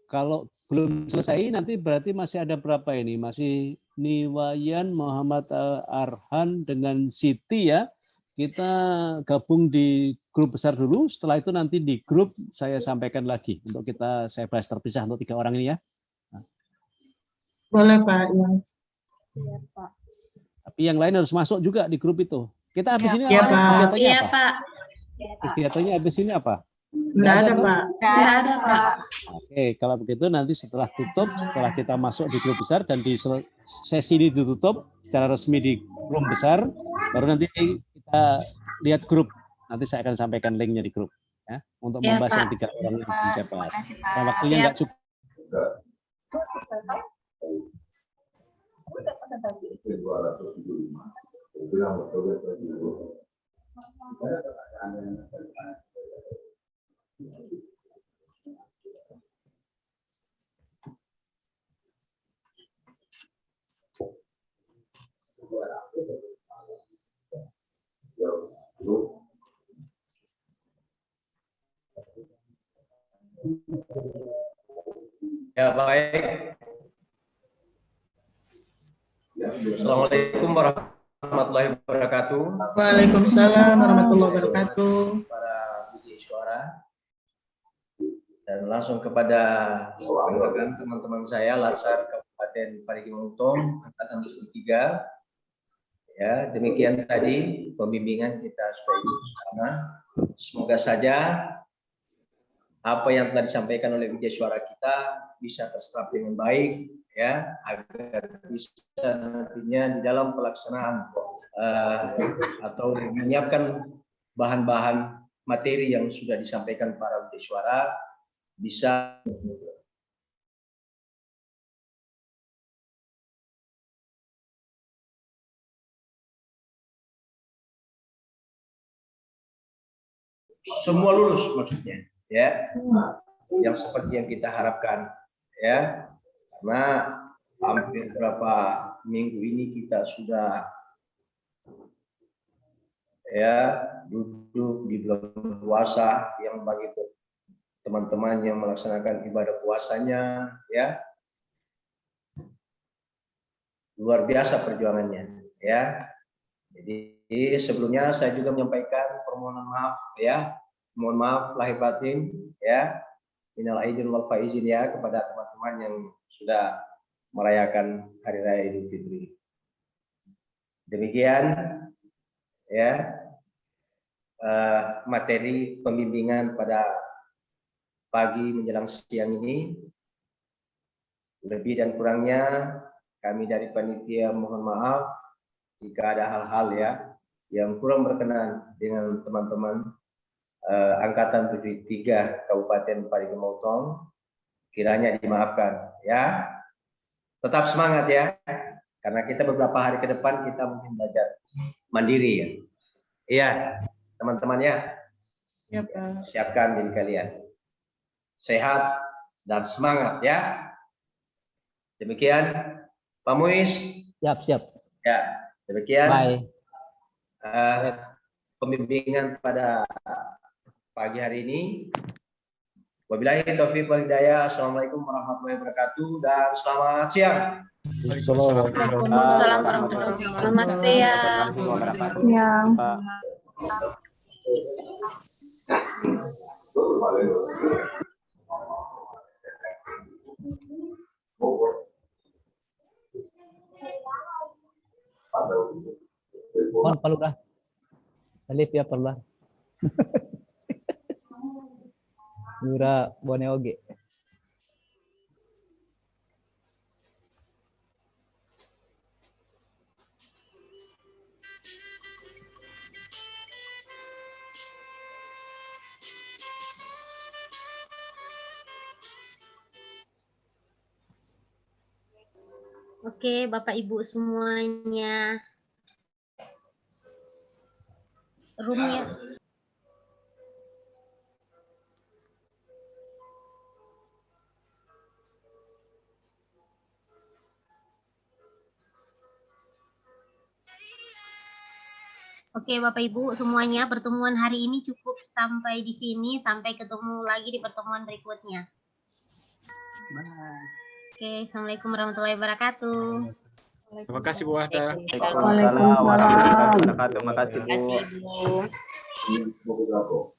Kalau belum selesai nanti berarti masih ada berapa ini? Masih Niwayan, Muhammad Arhan dengan Siti ya. Kita gabung di grup besar dulu. Setelah itu nanti di grup saya sampaikan lagi untuk saya bahas terpisah untuk 3 orang ini ya. Boleh Pak. Ya. Iya Pak. Tapi yang lain harus masuk juga di grup itu. Kita habis ini Ya, apa? Pak. Kegiatannya Iya apa? Pak. Kegiatannya habis ini apa? Nggak ada Pak. Nggak ada Pak. Oke, kalau begitu nanti setelah kita masuk di grup besar dan di sesi ini ditutup secara resmi di grup besar, baru nanti kita lihat grup. Nanti saya akan sampaikan linknya di grup ya untuk Ya, membahas Pak. yang 3 orang yang belum saya bahas. Karena waktunya Siap. nggak cukup. Ya, baik. Assalamualaikum warahmatullahi wabarakatuh. Waalaikumsalam warahmatullahi wabarakatuh. Para budi suara. Dan langsung kepada rekan teman-teman saya, Latsar Kabupaten Parigi Motong, Angkatan 23. Ya, demikian tadi pembimbingan kita sudah bersama. Semoga saja apa yang telah disampaikan oleh Widya Suara kita bisa terserap dengan baik, ya, agar bisa nantinya di dalam pelaksanaan atau menyiapkan bahan-bahan materi yang sudah disampaikan para Widya Suara bisa semua lulus maksudnya, ya, yang seperti yang kita harapkan, ya, karena hampir berapa minggu ini kita sudah ya duduk di bulan puasa yang bagi teman-teman yang melaksanakan ibadah puasanya, ya, luar biasa perjuangannya, ya. Jadi sebelumnya saya juga menyampaikan permohonan maaf, ya, mohon maaf lahir batin, ya, minal aidin wal faizin, ya, kepada teman-teman yang sudah merayakan hari raya Idul Fitri. Demikian, ya, materi pembimbingan pada pagi menjelang siang ini. Lebih dan kurangnya kami dari panitia mohon maaf jika ada hal-hal, ya, yang kurang berkenan dengan teman-teman angkatan 73 Kabupaten Parigi Motong, kiranya dimaafkan, ya. Tetap semangat, ya, karena kita beberapa hari ke depan kita mungkin belajar mandiri, ya. Iya, teman-teman, ya. Ya, Pak. Siapkan diri kalian. Sehat dan semangat, ya. Demikian, Pak Muiz. Siap. Ya, demikian. Bye. Pembimbingan pada pagi hari ini. Wabillahi taufiq wal hidayah. Assalamualaikum warahmatullahi wabarakatuh dan selamat siang. Waalaikumsalam warahmatullahi wabarakatuh. Selamat siang. Siang. Mohon palurah. Alif ya palurah. Mura bone oge. Oke, Bapak Ibu semuanya. Roomnya. Oke, Bapak Ibu semuanya, pertemuan hari ini cukup sampai di sini. Sampai ketemu lagi di pertemuan berikutnya. Oke, Assalamualaikum warahmatullahi wabarakatuh. Terima kasih Bu Wahda. Waalaikumsalam warahmatullahi wabarakatuh. Terima kasih, Bu. Terima kasih, Bu.